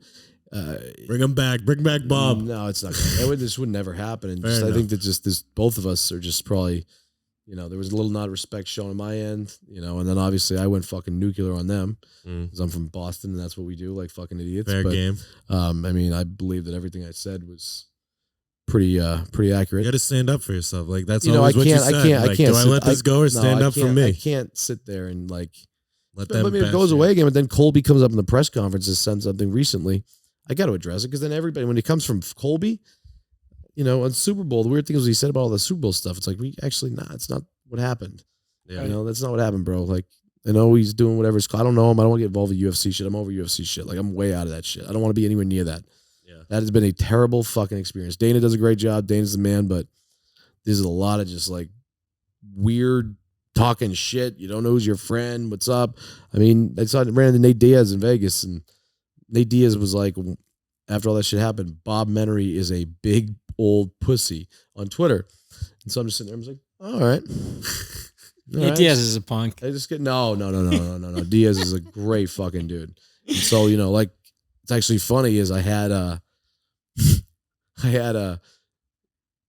bring him back. Bring back Bob. No, it's not. This would never happen. And Fair I think that just this, both of us are just probably, there was a little not respect shown on my end, and then obviously I went fucking nuclear on them because I'm from Boston and that's what we do, like fucking idiots. Fair game. I mean, I believe that everything I said was pretty accurate. You got to stand up for yourself. Like that's I always what you can't. said. I can't. Do I let this go or stand up for me? I can't sit there and like. Let them. But it goes away again. But then Colby comes up in the press conference and said something recently. I got to address it because then everybody, when it comes from Colby, on Super Bowl, the weird thing was he said about all the Super Bowl stuff. It's like it's not what happened. Yeah. That's not what happened, bro. Like, I know he's doing whatever it's called. I don't know him. I don't want to get involved with UFC shit. I'm over UFC shit. Like, I'm way out of that shit. I don't want to be anywhere near that. Yeah. That has been a terrible fucking experience. Dana does a great job. Dana's the man, but there's a lot of just like weird talking shit. You don't know who's your friend. What's up? I mean, I ran into Nate Diaz in Vegas, and Nate Diaz was like, after all that shit happened, Bob Menery is a big old pussy on Twitter. And so I'm just sitting there. I'm just like, all right. Nate Diaz is a punk. I just get no. Diaz is a great fucking dude. And so like, it's actually funny is I had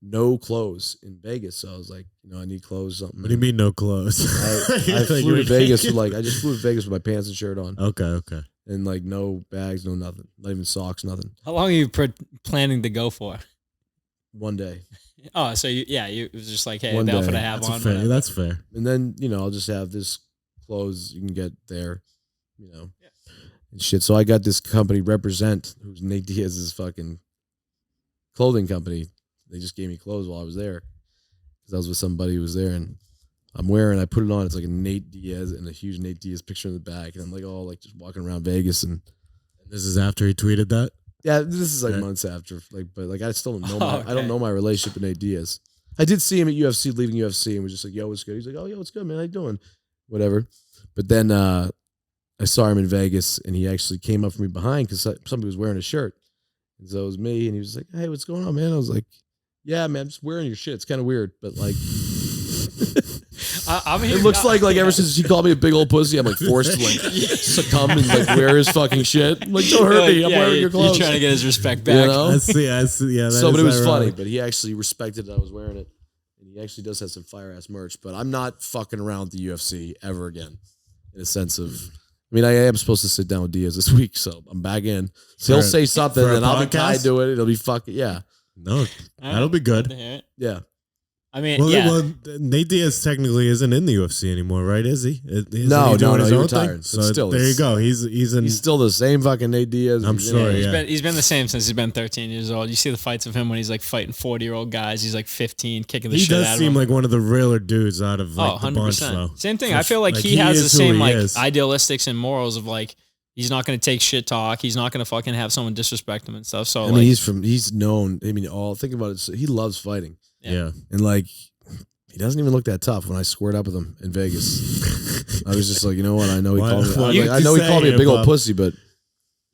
no clothes in Vegas, so I was like, I need clothes. Something. What do you mean no clothes? I flew to Vegas with I just flew to Vegas with my pants and shirt on. Okay. And like no bags, no nothing, not even socks, nothing. How long are you planning to go for? One day. Oh, so it was just like, hey, One the outfit day. I have on. Fair. That's fair. And then I'll just have this clothes you can get there, and shit. So I got this company Represent, who's Nate Diaz's fucking clothing company. They just gave me clothes while I was there because I was with somebody who was there, and I put it on. It's like a Nate Diaz and a huge Nate Diaz picture in the back, and I'm like, oh, like just walking around Vegas, and This is after he tweeted that. yeah, this is like months after, but I still don't know. I don't know my relationship with Nate Diaz. I did see him at UFC, leaving UFC, and was just like, yo, what's good? He's like, oh, yo, what's good, man? How you doing? Whatever. But then I saw him in Vegas, and he actually came up from me behind because somebody was wearing a shirt, and so it was me, and he was like, hey, what's going on, man? I was like, yeah, man, I'm just wearing your shit. It's kind of weird, but like, it looks like ever since he called me a big old pussy, I'm like forced to like succumb and like wear his fucking shit. I'm like, don't hurt me. I'm wearing your clothes. You're trying to get his respect back. I see. Yeah. So, but it was funny. But he actually respected that I was wearing it, and he actually does have some fire ass merch. But I'm not fucking around with the UFC ever again, in a sense of. I mean, I am supposed to sit down with Diaz this week, so I'm back in. So he'll say something, and I'll be tied to it. It'll be fucking No, that'll be good. Yeah. I mean, well, Nate Diaz technically isn't in the UFC anymore, right? Is he? No, he retired. So still, there you go. He's still the same fucking Nate Diaz. I'm sure. He's been the same since he's been 13 years old. You see the fights of him when he's like fighting 40-year-old guys. He's like 15, kicking the shit out of them. He does seem like one of the realer dudes out of like the bunch, though. Same thing. I feel like he has the same like idealistics and morals of like he's not going to take shit talk. He's not going to fucking have someone disrespect him and stuff. So I mean, he's known. I mean, think about it. He loves fighting. Yeah, and like. He doesn't even look that tough when I squared up with him in Vegas. I was just like, you know what? I know he called me. I know he called me a big old pussy, but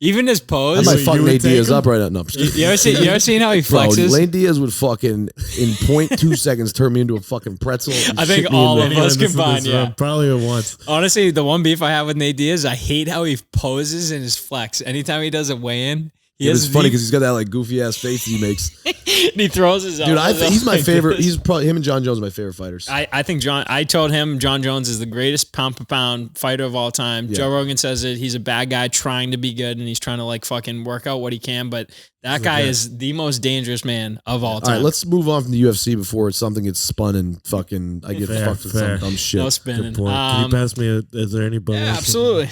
even his pose. I might fuck Nate Diaz up right now. No, you ever seen how he flexes? Bro, Nate Diaz would fucking in 0.2 seconds turn me into a fucking pretzel. I think all of us combined, yeah. Probably at once. Honestly, the one beef I have with Nate Diaz, I hate how he poses in his flex. Anytime he does a weigh-in, it's funny because he's got that like goofy ass face that he makes. And he throws his dude. He's my favorite. He's probably him and John Jones are my favorite fighters. I think I told him John Jones is the greatest pound for pound fighter of all time. Yeah. Joe Rogan says it. He's a bad guy trying to be good, and he's trying to like fucking work out what he can. But that guy is the most dangerous man of all time. All right, let's move on from the UFC before something gets spun and fucking I get fucked with some dumb shit. No spinning. Can you pass me? Is there any bonus? Yeah, absolutely.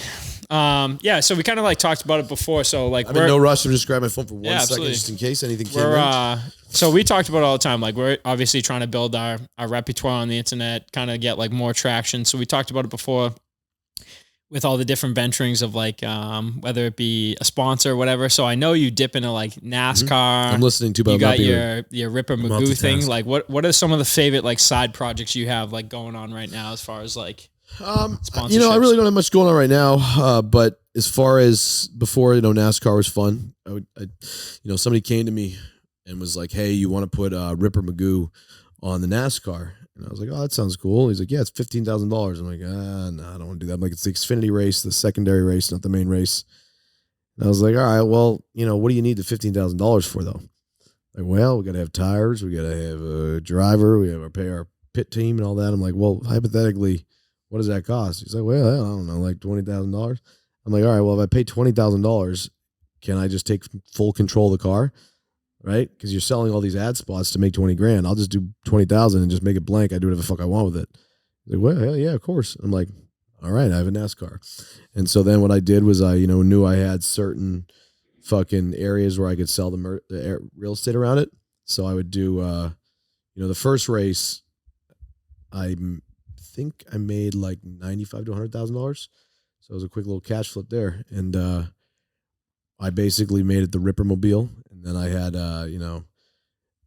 So we kind of like talked about it before. So like, I'm in no rush. I'm just grab my phone for 1 second, just in case anything came in. So we talked about it all the time. Like we're obviously trying to build our repertoire on the internet, kind of get like more traction. So we talked about it before with all the different venturings of like, whether it be a sponsor or whatever. So I know you dip into like NASCAR. I'm listening to, but you got your Ripper Magoo thing. Like what are some of the favorite like side projects you have like going on right now as far as like, I really don't have much going on right now. But as far as before, NASCAR was fun. Somebody came to me and was like, "Hey, you want to put Ripper Magoo on the NASCAR?" And I was like, "Oh, that sounds cool." He's like, "Yeah, it's $15,000." I'm like, no, I don't want to do that. I'm like, it's the Xfinity race, the secondary race, not the main race. And I was like, all right, well, what do you need the $15,000 for though? Like, well, we got to have tires, we got to have a driver, we have to pay our pit team and all that. I'm like, well, hypothetically, what does that cost? He's like, well, I don't know, like $20,000. I'm like, all right, well, if I pay $20,000, can I just take full control of the car? Right? Because you're selling all these ad spots to make 20 grand. I'll just do 20,000 and just make it blank. I do whatever the fuck I want with it. He's like, well, hell yeah, of course. I'm like, all right, I have a NASCAR. And so then what I did was I, knew I had certain fucking areas where I could sell the real estate around it. So I would do, the first race, I think I made like $95,000 to $100,000. So it was a quick little cash flip there. And I basically made it the Ripper Mobile. And then I had,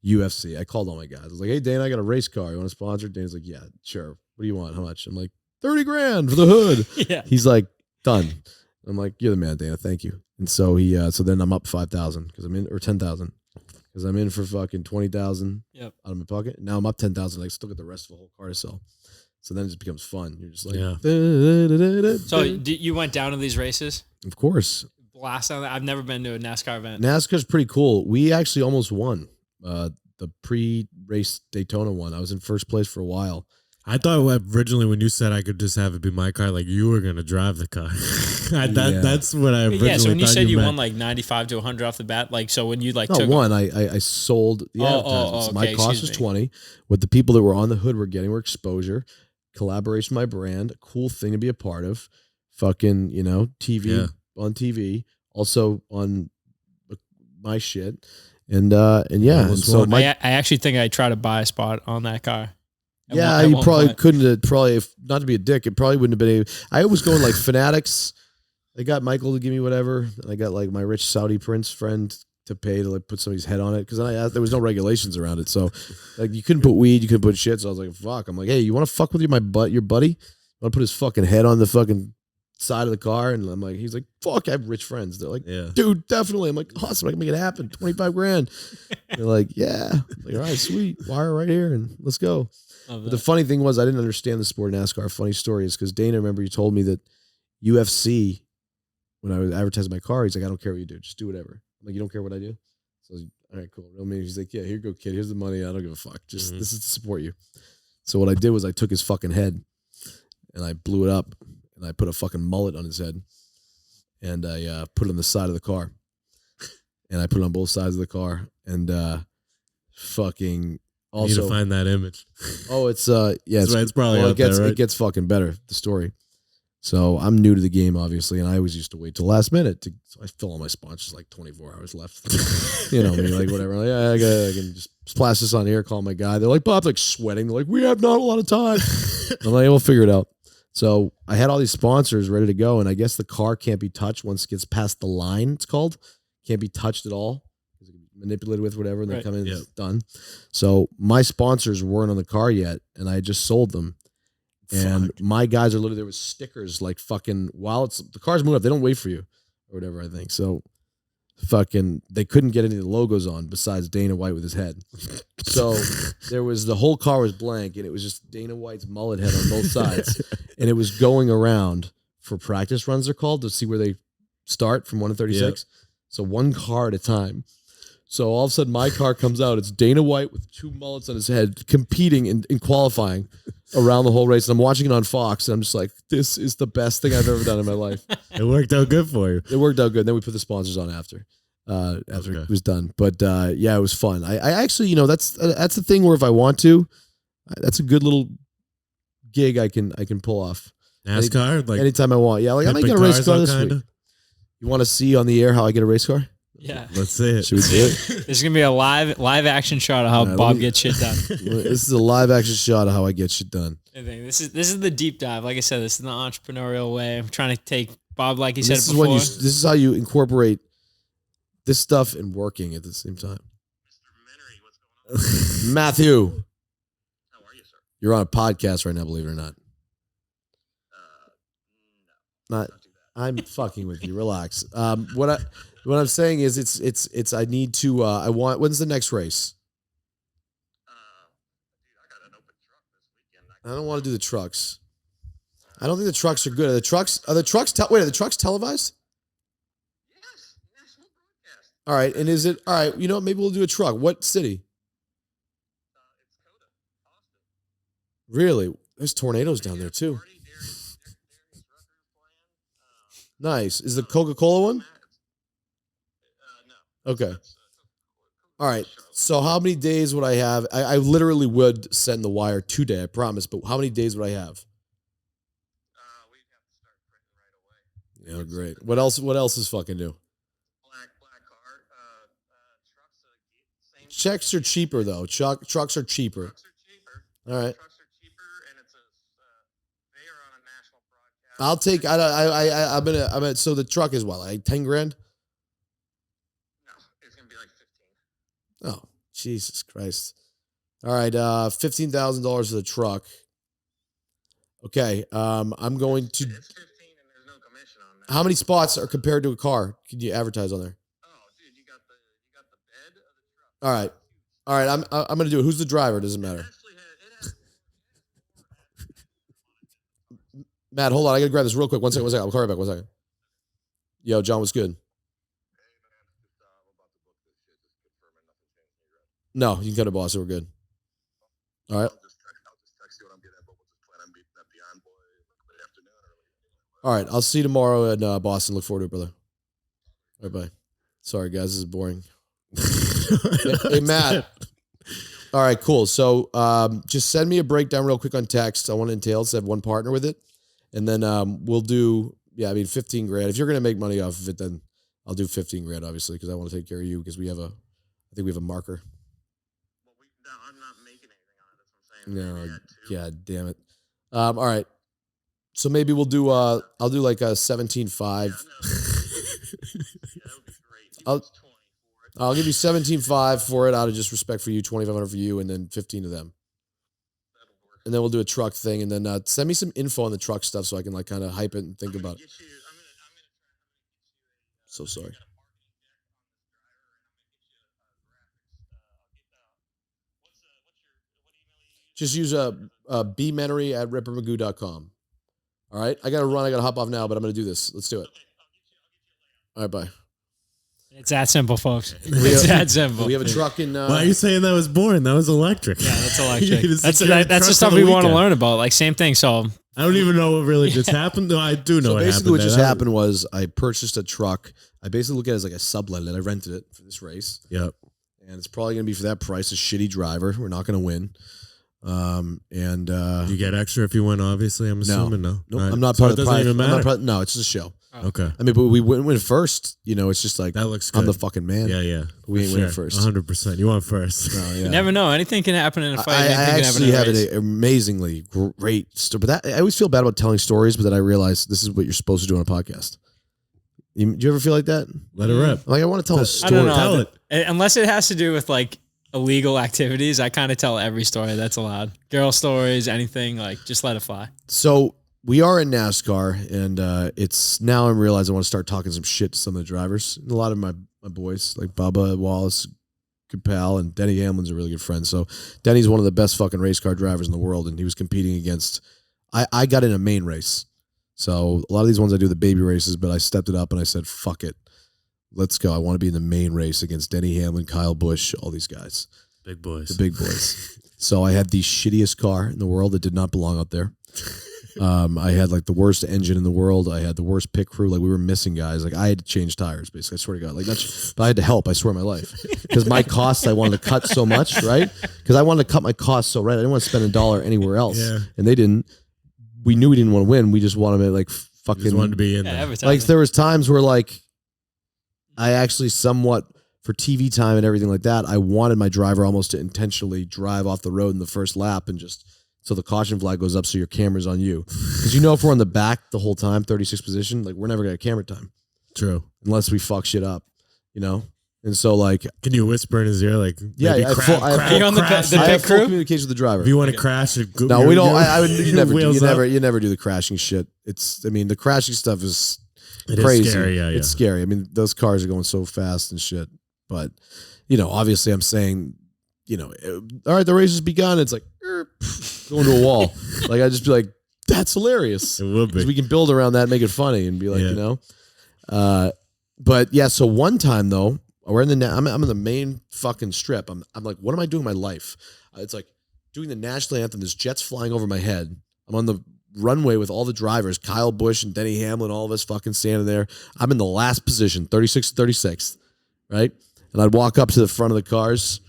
UFC. I called all my guys. I was like, hey, Dana, I got a race car. You want to sponsor? Dana's like, yeah, sure. What do you want? How much? I'm like, 30 grand for the hood. Yeah. He's like, done. I'm like, you're the man, Dana. Thank you. And so so then I'm up 5,000 because I'm in, or 10,000 because I'm in for fucking 20,000 out of my pocket. Now I'm up 10,000. I still got the rest of the whole car to sell. So then it just becomes fun. You're just like, So you went down to these races? Of course. Blast on that. I've never been to a NASCAR event. NASCAR's pretty cool. We actually almost won the pre-race Daytona one. I was in first place for a while. I thought originally when you said I could just have it be my car, like you were gonna drive the car. That's what I originally. Yeah, so when you thought said you meant. won like 95 to 100 off the bat, like so when you like Not took one, I sold the advertisements. okay, My cost was 20. What the people that were on the hood were getting were exposure, collaboration, my brand, a cool thing to be a part of, fucking TV on TV, also on my shit, and yeah. And so I actually think I tried to buy a spot on that car. Yeah, you probably couldn't have, if not to be a dick, it probably wouldn't have been I was going like Fanatics. I got Michael to give me whatever. And I got like my rich Saudi prince friend to pay to like put somebody's head on it. Cause there was no regulations around it. So like you couldn't put weed, you couldn't put shit. So I was like, fuck. I'm like, hey, you want to fuck with your buddy? I want to put his fucking head on the fucking side of the car. And I'm like, he's like, fuck, I have rich friends. They're like, dude, definitely. I'm like, awesome. I can make it happen. 25 grand. They're like, yeah. I'm like, all right, sweet. Wire right here and let's go. But the funny thing was I didn't understand the sport of NASCAR. Funny story is because Dana, remember you told me that UFC, when I was advertising my car, he's like, I don't care what you do. Just do whatever. I'm like, you don't care what I do? So I was like, all right, cool. I mean, he's like, yeah, here you go, kid. Here's the money. I don't give a fuck. Just this is to support you. So what I did was I took his fucking head and I blew it up and I put a fucking mullet on his head and I put it on the side of the car. And I put it on both sides of the car and fucking... Also, you need to find that image. Oh, it's it's probably out there, right? It gets fucking better, the story. So I'm new to the game, obviously, and I always used to wait till last minute so I fill all my sponsors like 24 hours left. Me, like whatever. Like, yeah, I can just splash this on here, call my guy. They're like, Bob's like sweating. They're like, we have not a lot of time. I'm like, we'll figure it out. So I had all these sponsors ready to go, and I guess the car can't be touched once it gets past the line. It's called can't be touched at all. Manipulated with whatever, and they come in, it's done. So my sponsors weren't on the car yet, and I had just sold them. And my guys are literally there with stickers like fucking while the car's moving up, they don't wait for you or whatever, I think. So fucking they couldn't get any of the logos on besides Dana White with his head. So there was the whole car was blank, and it was just Dana White's mullet head on both sides, and it was going around for practice runs. They're called to see where they start from 1 to 36. So one car at a time. So all of a sudden, my car comes out. It's Dana White with 2 mullets on his head, competing in qualifying around the whole race. And I'm watching it on Fox, and I'm just like, this is the best thing I've ever done in my life. It worked out good for you. It worked out good. Then we put the sponsors on after it was done. But yeah, it was fun. I actually, that's the thing where if I want to, that's a good little gig I can pull off. NASCAR, anytime I want. Yeah, like I might get a race car this week. You want to see on the air how I get a race car? Yeah. Let's see it. Should we do it? There's going to be a live action shot of how Bob gets shit done. This is a live action shot of how I get shit done. This is the deep dive. Like I said, this is the entrepreneurial way. I'm trying to take Bob, like he said this before. This is how you incorporate this stuff and working at the same time. Mr. Menery, what's going on? Matthew. How are you, sir? You're on a podcast right now, believe it or not. No. Not. I'm fucking with you. Relax. What I'm saying is it's I need to I want when's the next race? Dude, I got an open truck this weekend. I don't want to do the trucks. I don't think the trucks are good. Are the trucks televised? Yes, national broadcast. All right, and is it all right? You know what? Maybe we'll do a truck. What city? It's Coda, Austin. Really? There's tornadoes down there too. Party, Darius Rucker's playing. Nice. Is the Coca-Cola one? No. Okay. That's, All right. show. So how many days would I have? I literally would send the wire today, I promise. But how many days would I have? We'd have to start printing right away. Yeah, great. What else? What else is fucking new? Black car. Trucks same. Checks are cheaper though. Trucks are cheaper. Trucks are cheaper. All right. Trucks are cheaper, and it's they are on a national broadcast. I'll take. I'm gonna. So the truck is what, like 10 grand? No, it's gonna be like 15. Oh, Jesus Christ! All right. $15,000 for the truck. Okay. I'm going to. It's 15, and there's no commission on that. How many spots are compared to a car? Can you advertise on there? Oh, dude, you got the bed of the truck. All right. All right. I'm gonna do it. Who's the driver? Doesn't matter. Matt, hold on. I gotta grab this real quick. One second. I'll call you back. 1 second. Yo, John, what's good? No, you can cut it, boss. We're good. All right. I'll just text you what I'm getting at, but we'll just plan on meeting at the Envoy late afternoon or All right. I'll see you tomorrow in Boston. Look forward to it, brother. All right, bye. Sorry, guys. This is boring. Hey, Matt. All right, cool. So just send me a breakdown real quick on text. I want to entail to have one partner with it. And then we'll do, 15 grand. If you're going to make money off of it, then I'll do 15 grand, obviously, because I want to take care of you because I think we have a marker. Well, no, I'm not making anything on it. That's what I'm saying. No, Maybe add 2. God damn it. All right. So maybe we'll do, I'll do like a 17.5. Yeah, no. Yeah, that would be great. He I'll- wants 20 for it. I'll give you 17.5 for it out of just respect for you, 2,500 for you, and then 15 to them. That'll work. And then we'll do a truck thing, and then send me some info on the truck stuff so I can like kind of hype it and think I'm gonna about it. get you- I'm gonna try to get you So sorry. I got a marketing deck on this driver, and I'm gonna get you a graphics. I'll get what's your what email you use? Just use bmenery@rippermagoo.com. All right, I gotta hop off now, but I'm gonna do this. Let's do it. Okay, I'll get you All right, bye. It's that simple, folks. It's that simple. We have a truck in. Why are you saying that was boring? That was electric. Yeah, that's You electric. just that's secured that's the truck stuff on the we want to weekend. learn about. Like same thing. So I don't even know what really just happened. No, I do know So what basically, happened. what just there. happened was I purchased a truck. I basically look at it as like a sublet, and I rented it for this race. Yep. And it's probably gonna be for that price. A shitty driver. We're not gonna win. You get extra if you win, obviously. I'm assuming no. Nope, All right. I'm not So part it of the doesn't prize. even I'm not matter. no, it's just a show. Okay. I mean, but we win first. You know, it's just like That looks good. I'm the fucking man. Yeah. We ain't For winning sure. first. 100%. You want first. Oh, yeah. you never know. Anything can happen in a fight. I Anything can happen actually in a have race. an amazingly great story. But that I always feel bad about telling stories, but then I realize this is what you're supposed to do on a podcast. Do you ever feel like that? Let it rip. Like I want to tell a I story. don't know. Tell it. Unless it has to do with like illegal activities, I kind of tell every story that's allowed. Girl stories, anything, like just let it fly. So we are in NASCAR, and it's now I'm realizing I want to start talking some shit to some of the drivers. And a lot of my boys, like Bubba Wallace, good pal, and Denny Hamlin's a really good friend. So Denny's one of the best fucking race car drivers in the world, and he was competing against. I got in a main race, so a lot of these ones I do the baby races, but I stepped it up and I said, "Fuck it, let's go." I want to be in the main race against Denny Hamlin, Kyle Busch, all these guys, Big boys. the big boys. So I had the shittiest car in the world that did not belong out there. I had like the worst engine in the world. I had the worst pit crew. Like we were missing guys. Like I had to change tires. Basically, I swear to God. Like that's. But I had to help. I swear my life because my costs I wanted to cut so much, right? Because I wanted to cut my costs so right. I didn't want to spend $1 anywhere else, Yeah. and they didn't. We knew we didn't want to win. We just wanted to like fucking. Just wanted to be in Yeah, there. every time. Like there was times where like I actually somewhat for TV time and everything like that. I wanted my driver almost to intentionally drive off the road in the first lap and just. So the caution flag goes up so your camera's on you. Because you know if we're on the back the whole time, 36th position, like we're never going to have camera time. True. Unless we fuck shit up, you know? And so like, Can you whisper in his ear like, Yeah, maybe I have crash, full- I have crash, full- Are you on the crash? pit I have full crew? communication with the driver. If you want to crash, No, we don't. You never do. wheels You up. never do the crashing shit. It's, I mean, the crashing stuff is, It crazy. is scary, yeah. It's scary. I mean, those cars are going so fast and shit. But, obviously I'm saying, all right, the race has begun. It's like, going to a wall. Like, I'd just be like, that's hilarious. It would be. We can build around that and make it funny and be like, But yeah, so one time though, we're in I'm in the main fucking strip. I'm like, what am I doing in my life? It's like doing the national anthem. There's jets flying over my head. I'm on the runway with all the drivers, Kyle Busch and Denny Hamlin, all of us fucking standing there. I'm in the last position, 36th to 36th, right? And I'd walk up to the front of the cars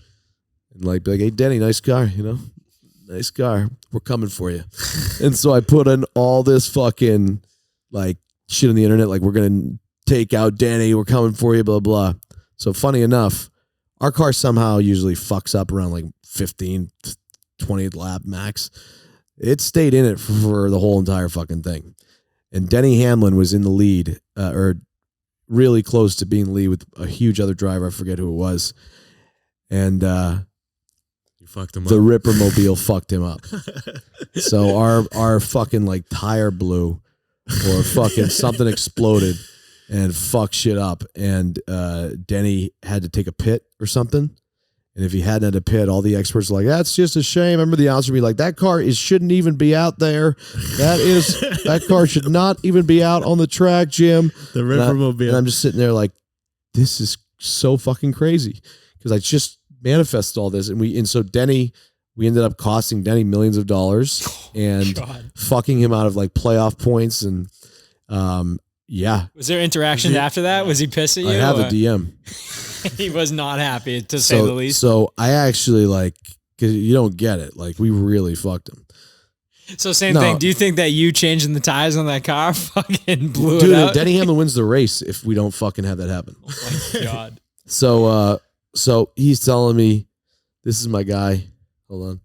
and like be like, hey, Denny, nice car, nice car. We're coming for you. And so I put in all this fucking like shit on the internet, like we're going to take out Denny, we're coming for you, blah, blah. So funny enough, our car somehow usually fucks up around like 15, 20 lap max. It stayed in it for the whole entire fucking thing. And Denny Hamlin was in the lead, or really close to being lead with a huge other driver. I forget who it was. And you fucked him the up. Ripper Mobile fucked him up. So our fucking like tire blew or fucking something exploded and fucked shit up. And Denny had to take a pit or something. And if he hadn't had a pit, all the experts are like, that's just a shame. I remember the announcer be like, that car shouldn't even be out there. That car should not even be out on the track, Jim. The Ripper Mobile. And I'm just sitting there like, this is so fucking crazy. Because I just manifested all this. And so Denny, we ended up costing Denny millions of dollars and fucking him out of like playoff points. And yeah. Was there interaction after that? Was he pissed at you? I have a DM. He was not happy, to say the least. So I actually because you don't get it. Like, we really fucked him. So same thing. Do you think that you changing the tires on that car fucking blew it Dude, out? Denny Hamlin wins the race if we don't fucking have that happen. Oh my God. So he's telling me, this is my guy. Hold on.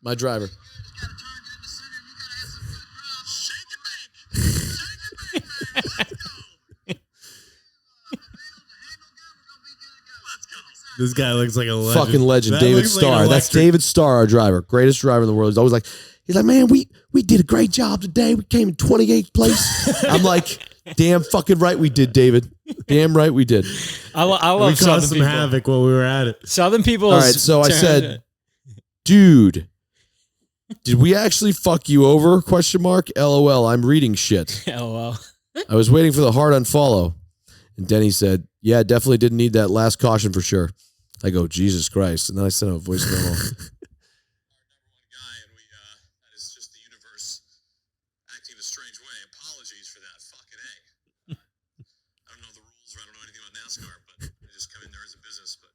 My driver. This guy looks like a legend. Fucking legend, That David looks like Starr. an That's electric- David Starr, our driver. Greatest driver in the world. He's always like, man, we did a great job today. We came in 28th place. I'm like, damn fucking right we did, David. Damn right we did. I We love caused Southern some people. havoc while we were at it. Southern people. All right, so I said, dude, did we actually fuck you over? Question mark. LOL. I'm reading shit. LOL. I was waiting for the hard unfollow. And Denny said, yeah, definitely didn't need that last caution for sure. I go, Jesus Christ. And then I sent him a voice memo. Our number one guy, and that is just the universe acting a strange way. Apologies for that. Fucking A. I don't know the rules or I don't know anything about NASCAR, but I just come in there as a business. But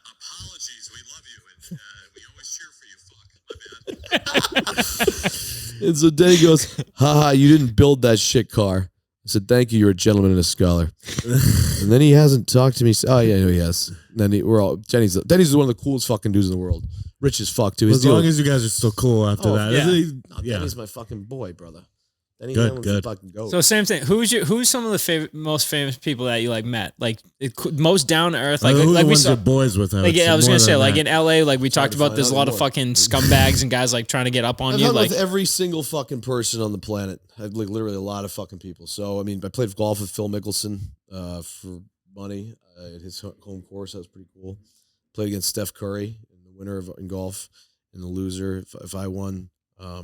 apologies. We love you, and we always cheer for you. Fuck. My bad. And so Denny goes, haha, you didn't build that shit car. I said, thank you. You're a gentleman and a scholar. And then he hasn't talked to me. Oh, yeah, no, he has. And then Denny's one of the coolest fucking dudes in the world. Rich as fuck, too. As long as you guys are still cool after that. yeah. Yeah. Denny's my fucking boy, brother. Denny Good, Hamlin's good. the fucking goat. So same thing. Who's some of the most famous people that you like met? Like most down to earth. Like Who like the we ones saw. you're boys with? Like I was more gonna say, than like that. in LA, like we talked to about, find there's a out lot of more. fucking scumbags and guys like trying to get up on I've you. hung Like with every single fucking person on the planet. I've like literally a lot of fucking people. So I mean, I played golf with Phil Mickelson for money at his home course. That was pretty cool. Played against Steph Curry in the winner in golf, and the loser if I won. Are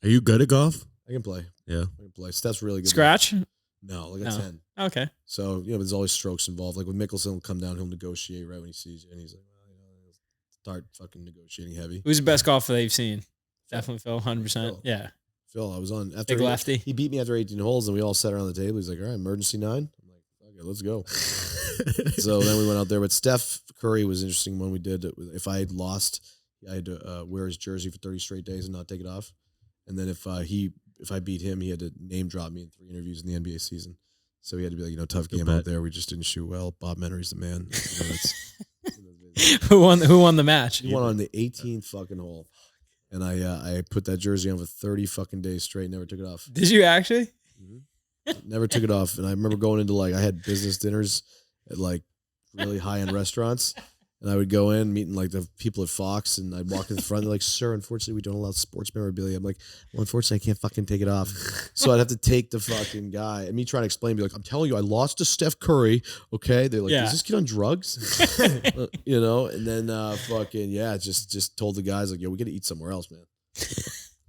you good at golf? I can play. Yeah. I can play. Steph's really good. scratch. No, like a No. 10. Okay. So there's always strokes involved. Like with Mickelson, he'll come down, he'll negotiate right when he sees you, and he's like, well, start fucking negotiating heavy. Who's the best golfer that you've seen? Definitely Phil. 100%. Phil. Yeah. Phil, I was on after Big lefty. He beat me after 18 holes, and we all sat around the table. He's like, all right, emergency 9. I'm like, okay, let's go. So then we went out there. But Steph Curry was interesting when we did. If I had lost, I had to wear his jersey for 30 straight days and not take it off. And then if I beat him, he had to name drop me in 3 interviews in the NBA season. So he had to be like, tough game out there. We just didn't shoot well. Bob Menery's the man. Who won the match? He won on the 18th fucking hole. And I put that jersey on for 30 fucking days straight. Never took it off. Did you actually? Never took it off. And I remember going into I had business dinners at really high end restaurants. And I would go in, meeting like the people at Fox, and I'd walk in the front. They're like, "Sir, unfortunately, we don't allow sports memorabilia." I'm like, "Well, unfortunately, I can't fucking take it off." So I'd have to take the fucking guy, and me trying to explain, be like, "I'm telling you, I lost to Steph Curry." Okay, they're like, Yeah. "Is this kid on drugs?" You know, and then just told the guys like, "Yo, we got to eat somewhere else, man."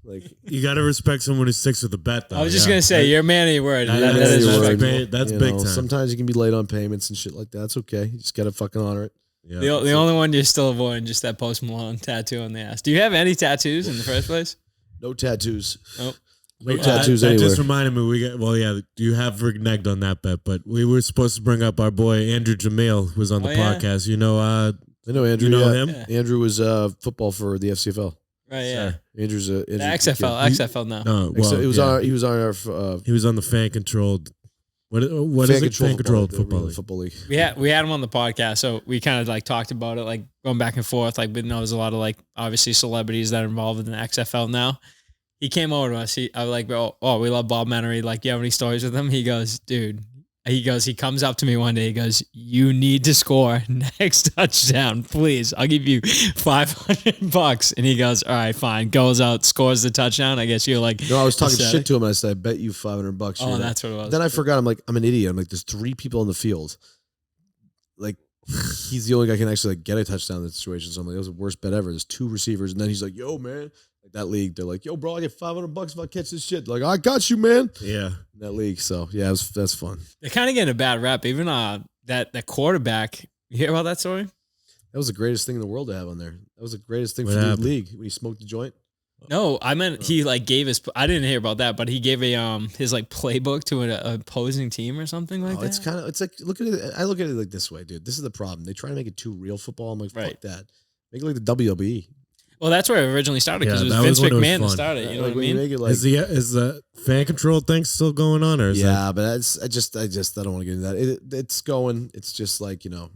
Like, You got to respect someone who sticks with the bet, though. I was just gonna say, you're a man of your word. That That is is your word. respectable. That's you big know, time. sometimes you can be late on payments and shit like that. It's okay. You just got to fucking honor it. Yeah. The only one you're still avoiding, just that Post Malone tattoo on the ass. Do you have any tattoos in the first place? No tattoos. Nope. No tattoos that anywhere. just reminded me. You have reneged on that bet, but we were supposed to bring up our boy Andrew Jamil, who was on the yeah. podcast. You know, I know Andrew. you know yeah. him? Yeah. Andrew was football for the FCFL. Right, yeah. Andrew's a The XFL now. No, well, he was yeah. on. He was on our He was on the fan controlled. What is it? Fan controlled football league. We had him on the podcast, so we kind of like talked about it, like going back and forth. Like, but no, there's a lot of like obviously celebrities that are involved in the XFL now. He came over to us. I was like, oh, we love Bob Menery. Like, do you have any stories with him? He goes, dude. He comes up to me one day. He goes, "You need to score next touchdown, please. I'll give you $500." And he goes, "All right, fine." Goes out, scores the touchdown. I guess you're like, No, I was talking ecstatic. shit to him. And I said, "I bet you $500." Oh, that's what it was. Then I forgot. I'm like, I'm an idiot. I'm like, there's 3 people on the field. Like, he's the only guy who can actually like get a touchdown in that situation. So I'm like, that was the worst bet ever. There's 2 receivers, and then he's like, "Yo, man." Like that league, they're like, "Yo, bro, I get $500 if I catch this shit." Like, I got you, man. Yeah. In that league. So yeah, that's fun. They're kind of getting a bad rep. Even that quarterback. You hear about that story? That was the greatest thing in the world to have on there. That was the greatest thing What for the happened? league when he smoked the joint. No, I meant he like gave his. I didn't hear about that, but he gave his like playbook to an opposing team or something like that. It's like look at it. I look at it like this way, dude. This is the problem. They try to make it too real football. I'm like, fuck Right. that. Make it like the WWE. Well, that's where it originally started because Yeah, it that was was Vince when it was McMahon that fun. started. You know Like, what I when you mean? make it like, Is the fan control thing still going on, or is that? yeah, but I just I don't want to get into that. It's going. It's just like, you know,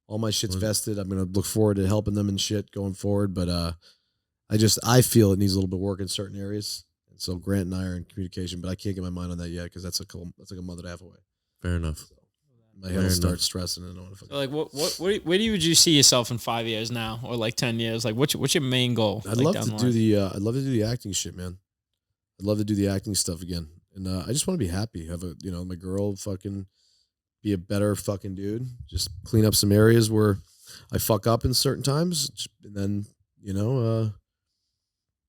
all my shit's vested. I'm gonna look forward to helping them and shit going forward. But I feel it needs a little bit of work in certain areas. And so Grant and I are in communication, but I can't get my mind on that yet because that's like a month and a half away. Fair enough. My head will start stressing, and I don't want to. So like, where would you see yourself in 5 years now, or like 10 years? Like, what's your main goal? I'd like, love down to the do line? I'd love to do the acting shit, man. I'd love to do the acting stuff again, and I just want to be happy. Have my girl fucking be a better fucking dude. Just clean up some areas where I fuck up in certain times, and then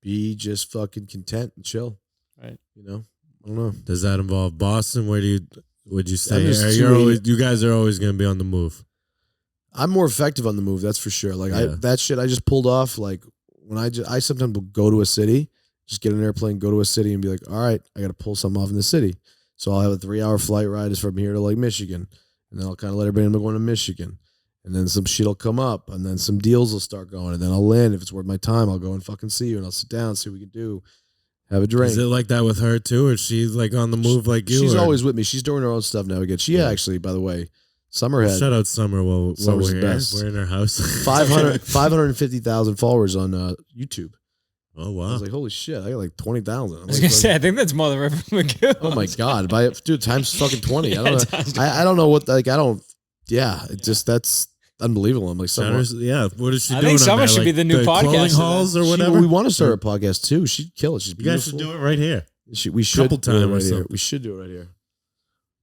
be just fucking content and chill. Right. I don't know. Does that involve Boston? Would you say just you guys are always going to be on the move? I'm more effective on the move, that's for sure. Like Yeah. that shit I just pulled off. Like when I sometimes will go to a city, just get an airplane, go to a city, and be like, all right, I got to pull something off in the city. So I'll have a 3-hour flight ride is from here to like Michigan, and then I'll kind of let everybody know I'm going to Michigan, and then some shit will come up, and then some deals will start going, and then I'll land. If it's worth my time, I'll go and fucking see you, and I'll sit down, see what we can do, have a drink. Is it like that with her too, or is she like on the move like you? She's or? always with me. She's doing her own stuff now again. She actually, by the way, Summer had Shout out Summer while Summer's we're the here. best. We're in her house. 550,000 followers on YouTube. Oh I wow! was like, holy shit, I got like 20,000. I was gonna say, I think that's more than River McGill. oh my god, dude, times fucking 20. I don't know. times I don't know what it just that's unbelievable. I'm like, Summer, Yeah, what is she I doing? think on Summer there? should be the new podcast clothing of that. halls or she- whatever. we want to start a podcast too. She'd kill it. She's You guys beautiful. should do it right here. We should Couple do it time or right here. something. We should do it right here.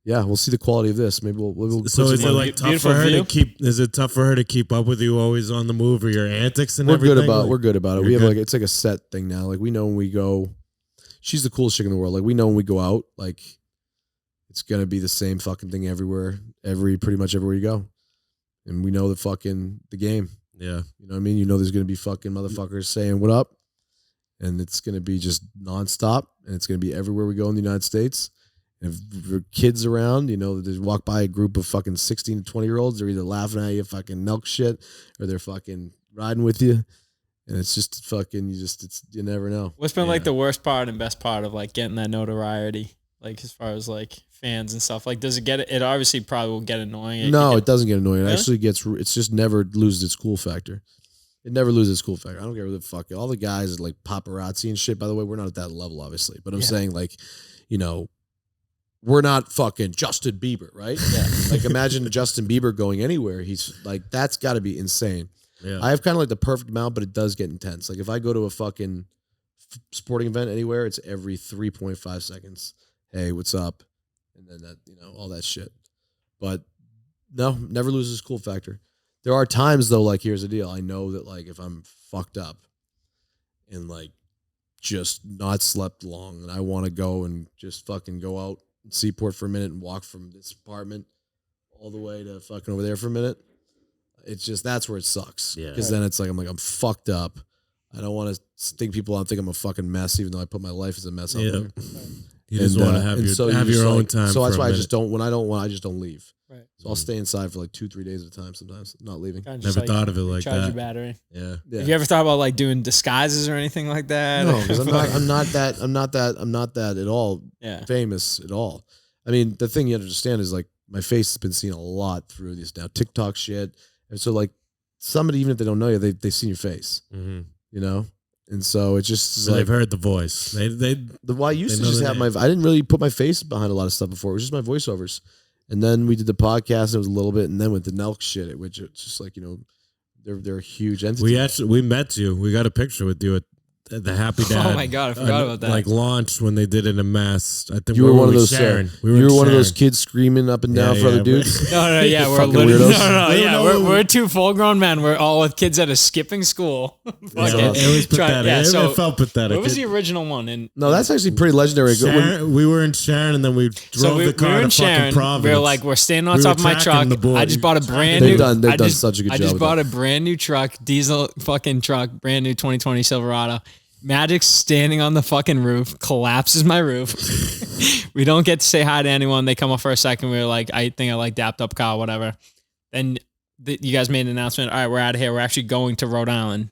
Yeah, we'll see the quality of this. Maybe we'll put So some is it money- like tough Beautiful for her view. to keep? Is it tough for her to keep up with you always on the move or your antics and we're everything? good about Like, we're good about it. you're We have good? like it's like a set thing now. Like we know when we go. She's the coolest chick in the world. Like we know when we go out, like it's gonna be the same fucking thing everywhere, pretty much everywhere you go. And we know the game. Yeah. You know what I mean? You know there's gonna be fucking motherfuckers saying what up. And it's gonna be just nonstop. And it's gonna be everywhere we go in the United States. And if there are kids around, they walk by a group of fucking 16 to 20-year-olds, they're either laughing at you fucking Nelk shit or they're fucking riding with you. And it's just fucking, you never know. What's been like the worst part and best part of like getting that notoriety? Like as far as like fans and stuff, like does it get it? It obviously probably will get annoying. No, it doesn't get annoying. It Really? actually it's just never loses its cool factor. It never loses its cool factor. I don't care what the fuck. All the guys like paparazzi and shit, by the way, we're not at that level, obviously. But I'm saying like, we're not fucking Justin Bieber, right? Yeah. Like imagine Justin Bieber going anywhere. He's like, that's got to be insane. Yeah. I have kind of like the perfect amount, but it does get intense. Like if I go to a fucking sporting event anywhere, it's every 3.5 seconds. Hey, what's up? And then that, all that shit. But no, never loses cool factor. There are times though, like here's the deal. I know that like if I'm fucked up and like just not slept long and I want to go and just fucking go out Seaport for a minute and walk from this apartment all the way to fucking over there for a minute. It's just, that's where it sucks. Yeah. Because then it's like, I'm fucked up. I don't want to think people out think I'm a fucking mess, even though I put my life as a mess out there. You just want to have your own time. So that's why I just don't, when I don't want, I just don't leave. Right. So I'll stay inside for like 2-3 days at a time sometimes, not leaving. Never thought of it like charge that. your battery. Yeah. Have you ever thought about like doing disguises or anything like that? No, because I'm not that at all famous at all. I mean, the thing you understand is like my face has been seen a lot through this now TikTok shit. And so like somebody, even if they don't know you, they've seen your face, And so it's just they've heard the voice. I used to just have I didn't really put my face behind a lot of stuff before. It was just my voiceovers. And then we did the podcast and it was a little bit. And then with the Nelk shit, which it's just like, they're a huge entity. We met you. We got a picture with you at the Happy Dad. Oh my God, I forgot about that. Like launch when they did it in mass. I think you were one of those. Sharon. You were one of those kids screaming up and down for other dudes. No, yeah, we're fucking literally, weirdos. we're two full-grown men. We're all with kids that are skipping school. It was pathetic. It felt pathetic. What was the original one? No, that's actually pretty legendary. Sharon, we were in Sharon, and then we drove the car to fucking Providence. We were like, we're standing on top of my truck. I just bought a brand new. They've done such a good job. I just bought a brand new truck, diesel fucking truck, brand new 2020 Silverado. Magic's standing on the fucking roof, collapses my roof. We don't get to say hi to anyone. They come up for a second. We were like, I think I like dapped up Kyle, whatever. Then you guys made an announcement. All right, we're out of here. We're actually going to Rhode Island.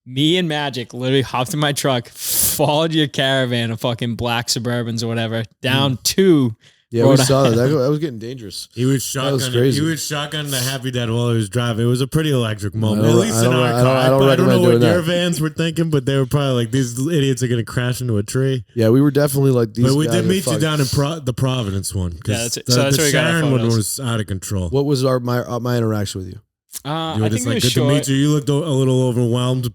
Me and Magic literally hopped in my truck, followed your caravan of fucking black Suburbans or whatever, down to Yeah, we saw that. That was getting dangerous. He was shotgun. He was shotgun the Happy Dad while he was driving. It was a pretty electric moment. At least in our car. I don't know what your vans were thinking, but they were probably like, these idiots are going to crash into a tree. Yeah, we were definitely like these. But we did meet you down in the Providence one. Yeah, that's it. The Sharon one was out of control. What was my interaction with you? You were just like, good to meet you. You looked a little overwhelmed.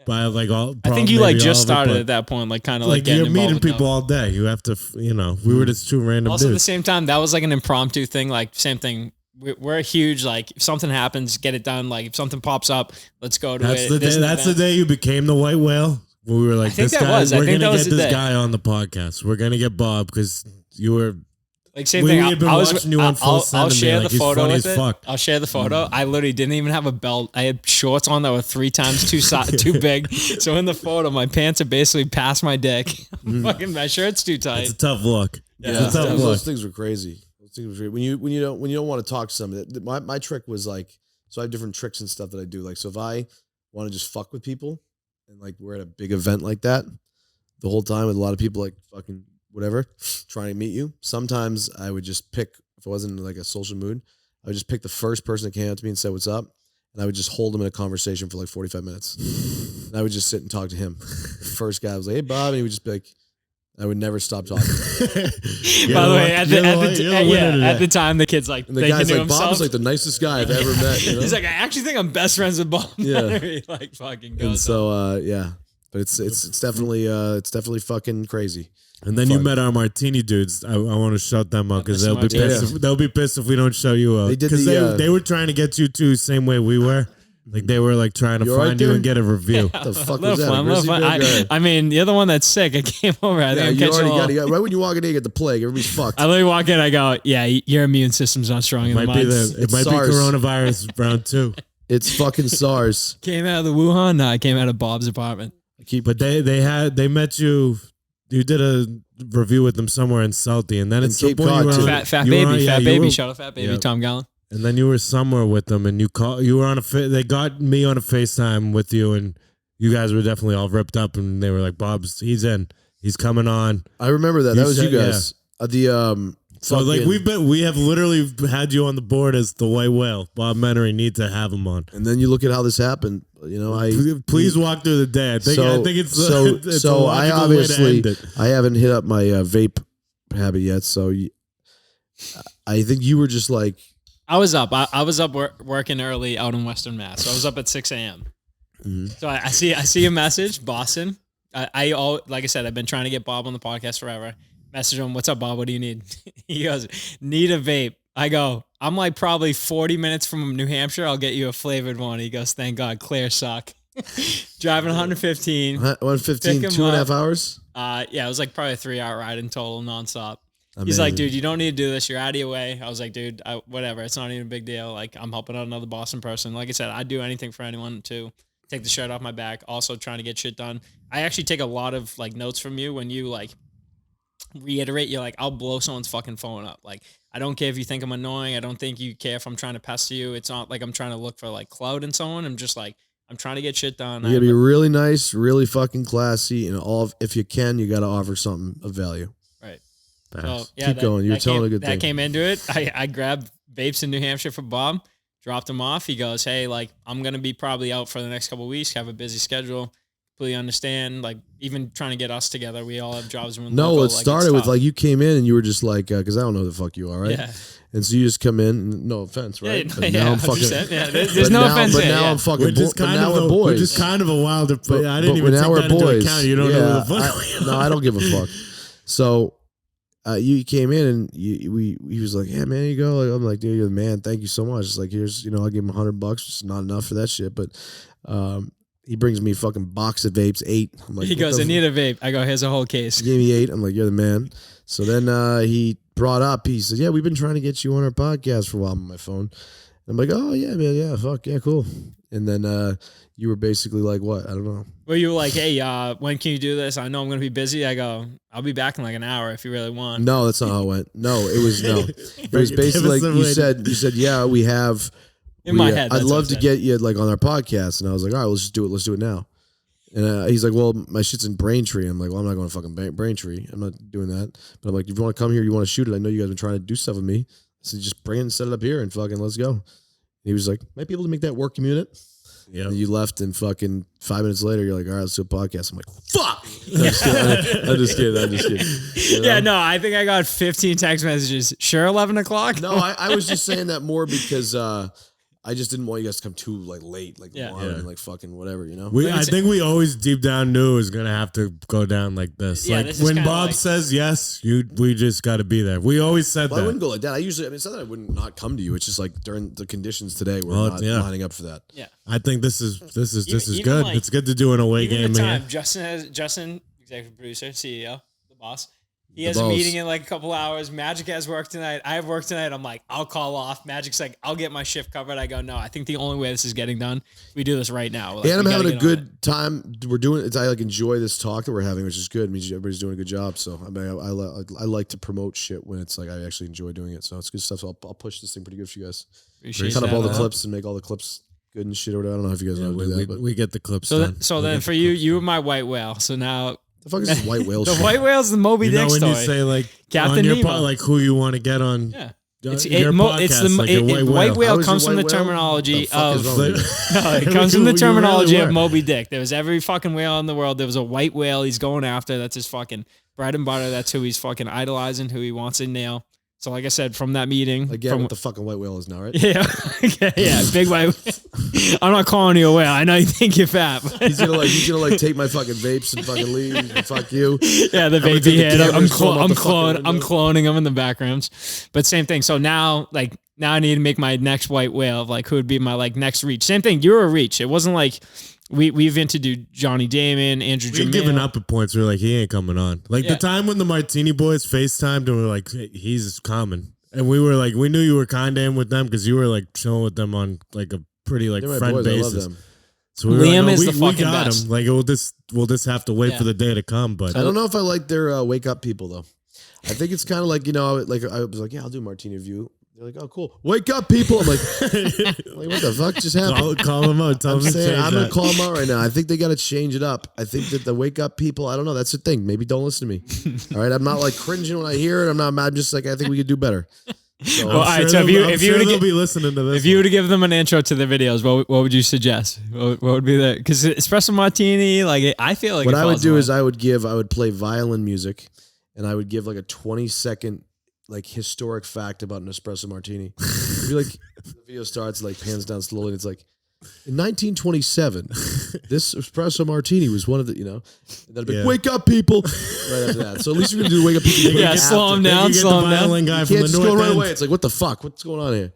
By like all, I think you like just started at that point, like kind of like you're meeting people all day. You have to, we were just two random also dudes. At the same time, that was like an impromptu thing. Like same thing. We're a huge, like if something happens, get it done. Like if something pops up, let's go to it. That's the day you became the white whale. We were like, this guy, we're gonna get this guy on the podcast. We're gonna get Bob because you were. Like same thing. I'll share the photo with it. Fuck. I'll share the photo. I literally didn't even have a belt. I had shorts on that were 3 times too big. So in the photo, my pants are basically past my dick. Fucking my shirt's too tight. It's a tough look. Yeah, it's a tough look. Those things were crazy. When you don't want to talk to somebody. My trick was like, so I have different tricks and stuff that I do. Like, so if I want to just fuck with people, and like we're at a big event like that, the whole time with a lot of people like fucking. Whatever, trying to meet you. Sometimes I would just pick, if I wasn't in like a social mood, I would just pick the first person that came up to me and said, what's up? And I would just hold him in a conversation for like 45 minutes. And I would just sit and talk to him. The first guy was like, hey, Bob. And he would just be like, I would never stop talking. By the way, at the time, the kid's like, and the guy's like, Bob is like the nicest guy I've ever met. You know? He's like, I actually think I'm best friends with Bob. Yeah. Like fucking goes. And so, yeah. But it's definitely fucking crazy. And then you met our Martini dudes. I want to shout them out because they'll be pissed. They'll be pissed if we don't show you out. Because they were trying to get you too, same way we were. Like they were like trying to find you and get a review. What the fuck was that? I mean, you're the one that's sick. I came over. I think you already got it. Right when you walk in, you get the plague. Everybody's fucked. I literally walk in. I go, yeah, your immune system's not strong. It might be coronavirus round 2. It's fucking SARS. Came out of the Wuhan. No, I came out of Bob's apartment. But they met you. You did a review with them somewhere in Salty, and then it's Cape Cod too. Fat Baby. Shout out Fat Baby, Tom Gallen. And then you were somewhere with them, and you were on they got me on a FaceTime with you, and you guys were definitely all ripped up, and they were like, he's coming on. I remember that. That was you guys. Yeah. So like we have literally had you on the board as the white whale. Bob Menery, need to have him on. And then you look at how this happened. Please walk through the day. I think it's so. I obviously I haven't hit up my vape habit yet. So I think you were just like, I was up. I was up working early out in Western Mass. So I was up at 6 a.m. So I see a message, Boston. Like I said, I've been trying to get Bob on the podcast forever. Message him, what's up, Bob? What do you need? He goes, need a vape. I go, I'm like probably 40 minutes from New Hampshire. I'll get you a flavored one. He goes, thank God, clear suck. Driving 115. 115, 2.5 hours? Yeah, it was like probably a 3-hour ride in total, nonstop. Amazing. He's like, dude, you don't need to do this. You're out of your way. I was like, dude, whatever. It's not even a big deal. Like, I'm helping out another Boston person. Like I said, I'd do anything for anyone to take the shirt off my back. Also trying to get shit done. I actually take a lot of like notes from you when you like reiterate. You're like, I'll blow someone's fucking phone up. Like, I don't care if you think I'm annoying. I don't think you care if I'm trying to pester you. It's not like I'm trying to look for like clout in someone. I'm just like, I'm trying to get shit done. You gotta be really nice, really fucking classy, and if you can, you gotta offer something of value. Right. Fast. So yeah, Keep going. You're telling a good thing. That came into it. I grabbed vapes in New Hampshire for Bob, dropped him off. He goes, hey, like, I'm going to be probably out for the next couple of weeks, have a busy schedule. Completely understand. Like, even trying to get us together, we all have jobs. No, it started with like you came in and you were just like, because I don't know who the fuck you are, right? Yeah. And so you just come in, no offense, right? Yeah, But yeah, now I'm fucking. There's no offense. But now I'm fucking. We're just kind of boys. We're just kind of a wild. But, I didn't but even now take we're that into boys. account. You don't know who the fuck. No, I don't give a fuck. So you came in and he was like, yeah, man, here you go. Like, I'm like, dude, you're the man. Thank you so much. It's like, here's, I'll give him $100. It's not enough for that shit, but he brings me a fucking box of vapes, 8. I'm like, he goes, I need a vape. I go, here's a whole case. He gave me 8. I'm like, you're the man. So then he brought up, he said, yeah, we've been trying to get you on our podcast for a while on my phone. I'm like, oh, yeah, man, yeah, fuck, yeah, cool. And then you were basically like, what? I don't know. Well, you were like, hey, when can you do this? I know I'm going to be busy. I go, I'll be back in like an hour if you really want. No, that's not how it went. No, it was no. It was basically like you said, yeah, we have. In my head, I'd love to get you like on our podcast. And I was like, all right, let's just do it. Let's do it now. And he's like, well, my shit's in Braintree. I'm like, well, I'm not going to fucking Braintree. I'm not doing that. But I'm like, if you want to come here, you want to shoot it. I know you guys have been trying to do stuff with me. So just bring it and set it up here and fucking let's go. And he was like, might be able to make that work, commute it. Yeah. And you left and fucking 5 minutes later, you're like, all right, let's do a podcast. I'm like, fuck. I'm just kidding. You know? Yeah, no, I think I got 15 text messages. Sure, 11 o'clock? No, I was just saying that more because I just didn't want you guys to come too like late, like and like fucking whatever, I think we always deep down knew it was gonna have to go down like this. Yeah, like this is when kinda Bob like- says yes, we just got to be there. We always said Well, I that. wouldn't go like that. It's not that I wouldn't not come to you. It's just like during the conditions today, we're Well, not yeah. lining up for that. Yeah. I think this is Even good. like- It's good to do an away Even game the here. time, Justin, executive producer, CEO, the boss, he The has a boss. meeting in like a couple hours. Magic has work tonight. I have work tonight. I'm like, I'll call off. Magic's like, I'll get my shift covered. I go, no, I think the only way this is getting done, we do this right now. Like, And I'm we gotta having a get on it. good time. We're doing it. I like enjoy this talk that we're having, which is good. It means everybody's doing a good job. So I mean, I like to promote shit when it's like I actually enjoy doing it. So it's good stuff. So I'll push this thing pretty good for you guys. Appreciate Cut up all the that. clips and make all the clips good and shit or whatever. I don't know if you guys know how to do that, but we get the clips So done. then for you were my white whale. So now the fuck is this white whale the shit? white whale's the Moby you know Dick when story. you say like Captain on your Nemo. like who you want to get on. Yeah. Your It's podcast, like a white whale. whale How is comes your from the white whale? terminology The fuck is of wrong with you? no, it comes from the You terminology really of were. Moby Dick. There was every fucking whale in the world. There was a white whale he's going after. That's his fucking bread and butter. That's who he's fucking idolizing, who he wants to nail. So like I said, from that meeting, Again, from, what the fucking white whale is now, right? yeah, okay, yeah, big white whale. I'm not calling you a whale. I know you think you're fat. But He's gonna take my fucking vapes and fucking leave and fuck you. yeah, the I'm gonna baby take the head. cameras, throw 'em out the fucking I'm window. cloning them in the backgrounds. But same thing. So now I need to make my next white whale of like who would be my like next reach. Same thing. You're a reach. It wasn't like we've interviewed Johnny Damon, Andrew We've Jamil. given up at points. We're like, he ain't coming on. Like Yeah. the time when the Martini Boys FaceTimed and we're like, hey, he's coming. And we were like, we knew you were kind of in with them because you were like chilling with them on like a pretty like They're my friend boys. I love basis. them. So we were Liam like, is we the fucking got best. him. Like we'll just have to wait Yeah. for the day to come. But I don't know if I like their wake up people though. I think it's kind of like like I was like, yeah, I'll do Martini Review. They're like, oh, cool. Wake up, people. I'm like, what the fuck just happened? call them out. Tell I'm them to saying change I'm gonna that. call them out right now. I think they got to change it up. I think that the wake up people. I don't know. That's the thing. Maybe don't listen to me. All right. I'm not like cringing when I hear it. I'm just like I think we could do better. So, Well, all right, Sure so if you they'll- if I'm you sure were to they'll get, be listening to this. if you were to give them an intro to their videos, what would you suggest? What would be the because espresso martini? Like I feel like what it I would falls do away. is I would play violin music, and I would give like a 20-second like historic fact about an espresso martini. It'd be like the video starts, like pans down slowly, and it's like in 1927, this espresso martini was one of the, and that'd be wake up, people, right after that. So at least you're gonna do wake up people. Yeah, slow them down, slow them down. Guy You from can't the just north go right end. away. It's like, what the fuck? What's going on here?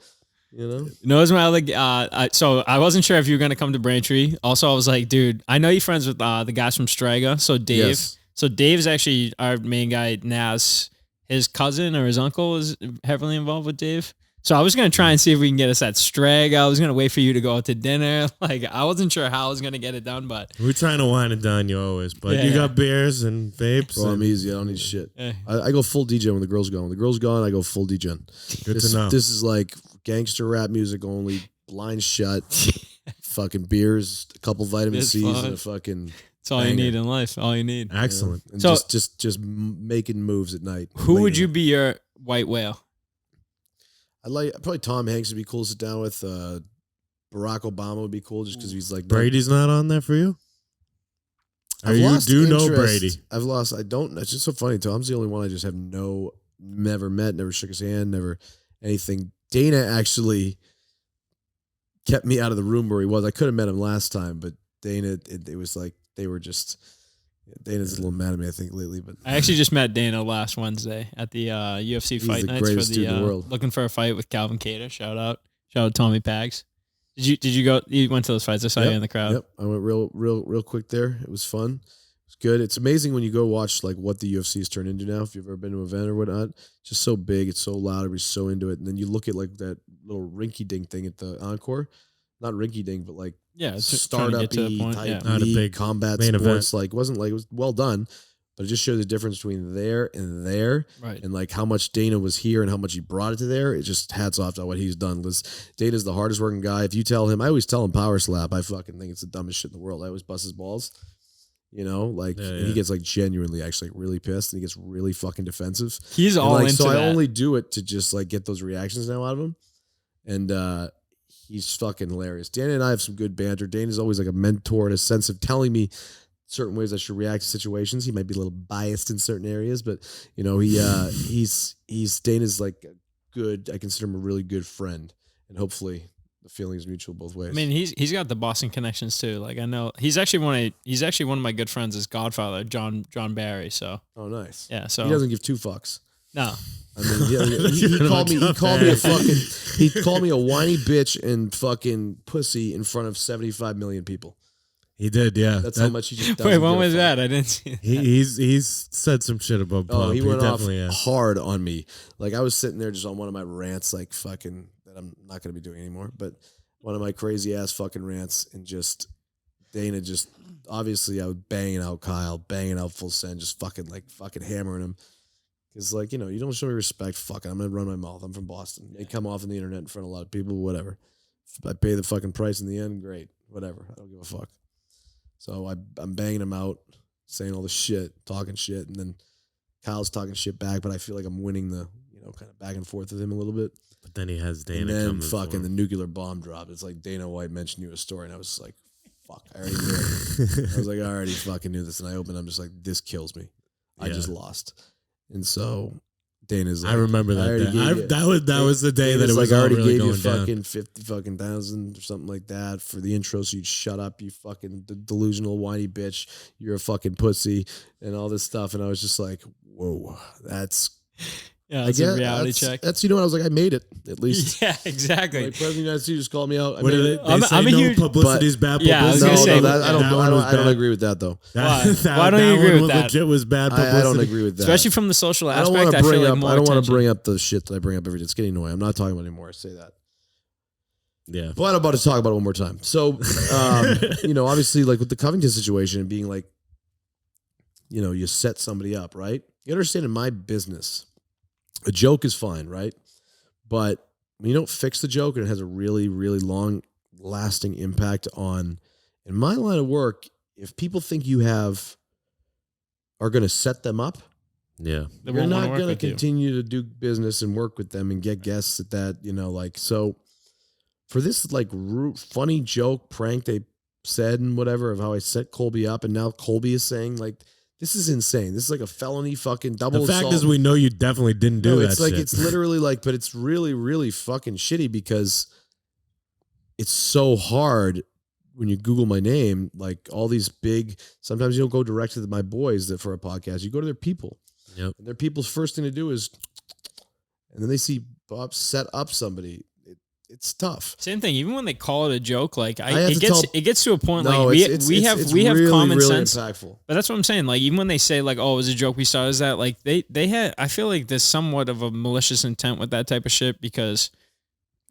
No, it's my other. So I wasn't sure if you were gonna come to Braintree. Also, I was like, dude, I know you're friends with the guys from Strega. So Dave. Yes. So Dave's actually our main guy. Nazz, his cousin or his uncle is heavily involved with Dave. So I was gonna try and see if we can get us at Strega. I was gonna wait for you to go out to dinner. Like I wasn't sure how I was gonna get it done, but We're trying to wind it down, you always. But you got beers and vapes. Bro, I'm and easy. I don't need shit. Yeah. I go full DJ when the girl's gone. When the girl's gone, I go full DJ. Good to know. This is like gangster rap music only, blind shut, fucking beers, a couple vitamin It's C's, fun. and a fucking. it's all you banger. need in life. All you need. Excellent. And So- just making moves at night. Who Late would night. you be your white whale? I like probably Tom Hanks would be cool to sit down with. Barack Obama would be cool just because he's like Brady's not on there for you? Or I've you lost do know interest. Brady? I've lost. I don't. It's just so funny. Tom's the only one I just have never met, never shook his hand, never anything. Dana actually kept me out of the room where he was. I could have met him last time, but Dana, it was like they were just. Dana's a little mad at me, I think, lately. But I actually just met Dana last Wednesday at the UFC He's fight the nights for greatest the dude in the world. looking for a fight with Calvin Cater. Shout out Tommy Pags. Did you go? You went to those fights? I saw you in the crowd. Yep, I went real quick there. It was fun. It's good. It's amazing when you go watch like what the UFC's turned into now. If you've ever been to an event or whatnot, it's just so big. It's so loud. Everybody's so into it. And then you look at like that little rinky-dink thing at the Encore. Not rinky-dink, but like Yeah, it's trying to get to the startup-y point. type Yeah. Not a league, big combat main sports. event. Like it wasn't like it was well done, but it just showed the difference between there and there. Right. And like how much Dana was here and how much he brought it to there. It just hats off to what he's done. Dana's the hardest working guy. If you tell him, I always tell him power slap. I fucking think it's the dumbest shit in the world. I always bust his balls. And he gets like genuinely actually really pissed and he gets really fucking defensive. He's And, all like, into so that. I only do it to just like get those reactions now out of him. And he's fucking hilarious. Dana and I have some good banter. Dana's always like a mentor in a sense of telling me certain ways I should react to situations. He might be a little biased in certain areas, but he's Dana's like a good. I consider him a really good friend, and hopefully the feeling is mutual both ways. I mean, he's got the Boston connections too. Like I know he's actually one of my good friends. Is Godfather John Barry. So oh, nice. yeah. So He doesn't give two fucks. no. I mean, he called me a fucking. He called me a whiny bitch and fucking pussy in front of 75 million people. He did, yeah. That's how much he just doesn't Wait, when give a was fuck. that? I didn't see. He's said some shit about Bob. Oh, he went off definitely has. hard on me. Like I was sitting there just on one of my rants, like fucking that I'm not gonna be doing anymore. But one of my crazy ass fucking rants, and just Dana just obviously I was banging out Kyle, banging out Full Send, just fucking hammering him. Because like you don't show me respect. Fucking, I'm gonna run my mouth. I'm from Boston. They come off on the internet in front of a lot of people. Whatever. If I pay the fucking price in the end, great. Whatever. I don't give a fuck. So I'm banging him out, saying all the shit, talking shit, and then Kyle's talking shit back, but I feel like I'm winning the, kind of back and forth with him a little bit. But then he has Dana And then coming for fucking the him. nuclear bomb dropped. It's like Dana White mentioned you a story, and I was like, fuck, I already knew it. I was like, I already fucking knew this. And I opened, I'm just like, this kills me. I just lost. And so Dana's like, I remember that already day. gave you- That was the day that it Dana's was like, I all already really gave you going down. fucking 50 fucking thousand or something like that for the intro, so you'd shut up, you fucking delusional whiny bitch. You're a fucking pussy and all this stuff. And I was just like, whoa, that's Yeah, it's a reality check. That's what I was like, I made it at least. Yeah, exactly. Like President of the United States just called me out. I What made did it. they I'm say a no huge- publicity is bad publicity? Yeah, I was No, gonna say, I don't. That one was I don't bad. agree with that though. Why? That- Why don't that you agree one with that? Legit was bad publicity. I don't agree with that. Especially from the social I don't aspect, want I to feel bring like up. more I don't want to attention. bring up the shit that I bring up every day. It's getting annoying. I'm not talking about it anymore. I say that. Yeah. But I'm about to talk about it one more time. So, obviously, like with the Covington situation and being like, you set somebody up, right? You understand in my business, a joke is fine, right? But when you don't fix the joke and it has a really, really long lasting impact on, in my line of work, if people think you are going to set them up, Yeah. They you're won't wanna not work going to with you. continue to do business and work with them and get guests at that, so for this like funny joke prank they said and whatever of how I set Colby up, and now Colby is saying like, this is insane. This is like a felony fucking double The fact assault. is, we know you definitely didn't do that. It's like shit. it's literally like, but it's really, really fucking shitty because it's so hard when you Google my name. Like all these big, sometimes you don't go direct to my boys that for a podcast. You go to their people. Yep. And their people's first thing to do is, and then they see Bob set up somebody. It's tough. Same thing. Even when they call it a joke, like have to it gets to a point No, like it's we have really, common really sense. impactful. But that's what I'm saying. Like even when they say like, oh, it was a joke we started as that, like they had, I feel like there's somewhat of a malicious intent with that type of shit because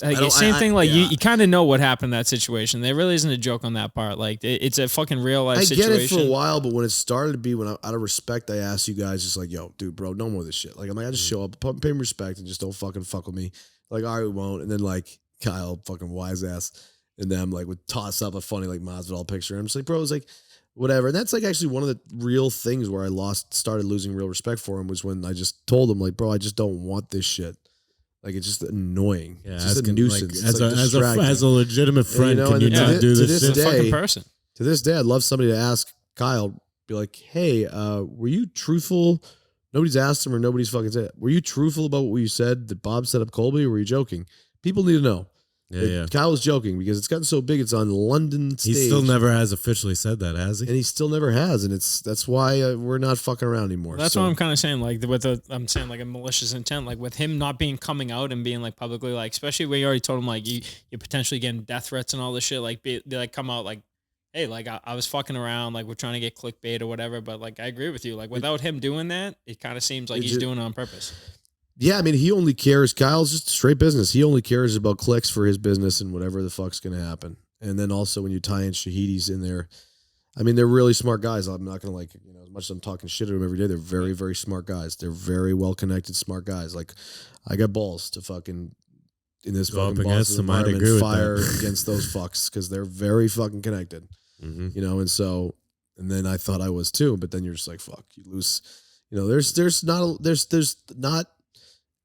like, same thing. Like yeah. you kind of know what happened in that situation. There really isn't a joke on that part. Like it's a fucking real life situation. I get it for a while, but when it started to be, out of respect, I asked you guys just like, yo, dude, bro, no more of this shit. Like I'm like, I just show up, pay me respect, and just don't fucking fuck with me. Like, all right, we won't. And then like Kyle, fucking wise ass, and them like would toss up a funny like Masvidal picture. And I'm just like, bro, it's like whatever. And that's like actually one of the real things where I started losing real respect for him was when I just told him like, bro, I just don't want this shit. Like it's just annoying. Yeah, it's just a nuisance. Like, as a legitimate friend, you know, can you and not do to this this shit? day- fucking person. To this day, I'd love somebody to ask Kyle, be like, hey, were you truthful? Nobody's asked him or nobody's fucking said. Were you truthful about what you said that Bob set up Colby or were you joking? People need to know. Yeah. Kyle was joking because it's gotten so big. It's on London stage. He still never has officially said that, has he? And he still never has. And that's why we're not fucking around anymore. That's what I'm kind of saying. Like I'm saying like a malicious intent, like with him not being coming out and being like publicly, like especially when you already told him like you're potentially getting death threats and all this shit. Like they like come out like, hey, like I was fucking around, like we're trying to get clickbait or whatever. But like I agree with you. Like without him doing that, it kind of seems like he's doing it on purpose. Yeah, I mean, he only cares. Kyle's just straight business. He only cares about clicks for his business and whatever the fuck's going to happen. And then also when you tie in Shahidis in there, I mean, they're really smart guys. I'm not going to as much as I'm talking shit at them every day, they're very, very smart guys. They're very well-connected, smart guys. Like, I got balls to fucking, in this Go up fucking against Boston them. I'd agree environment, with fire that. against those fucks because they're very fucking connected. Mm-hmm. And so, and then I thought I was too, but then you're just like, fuck, you lose. There's not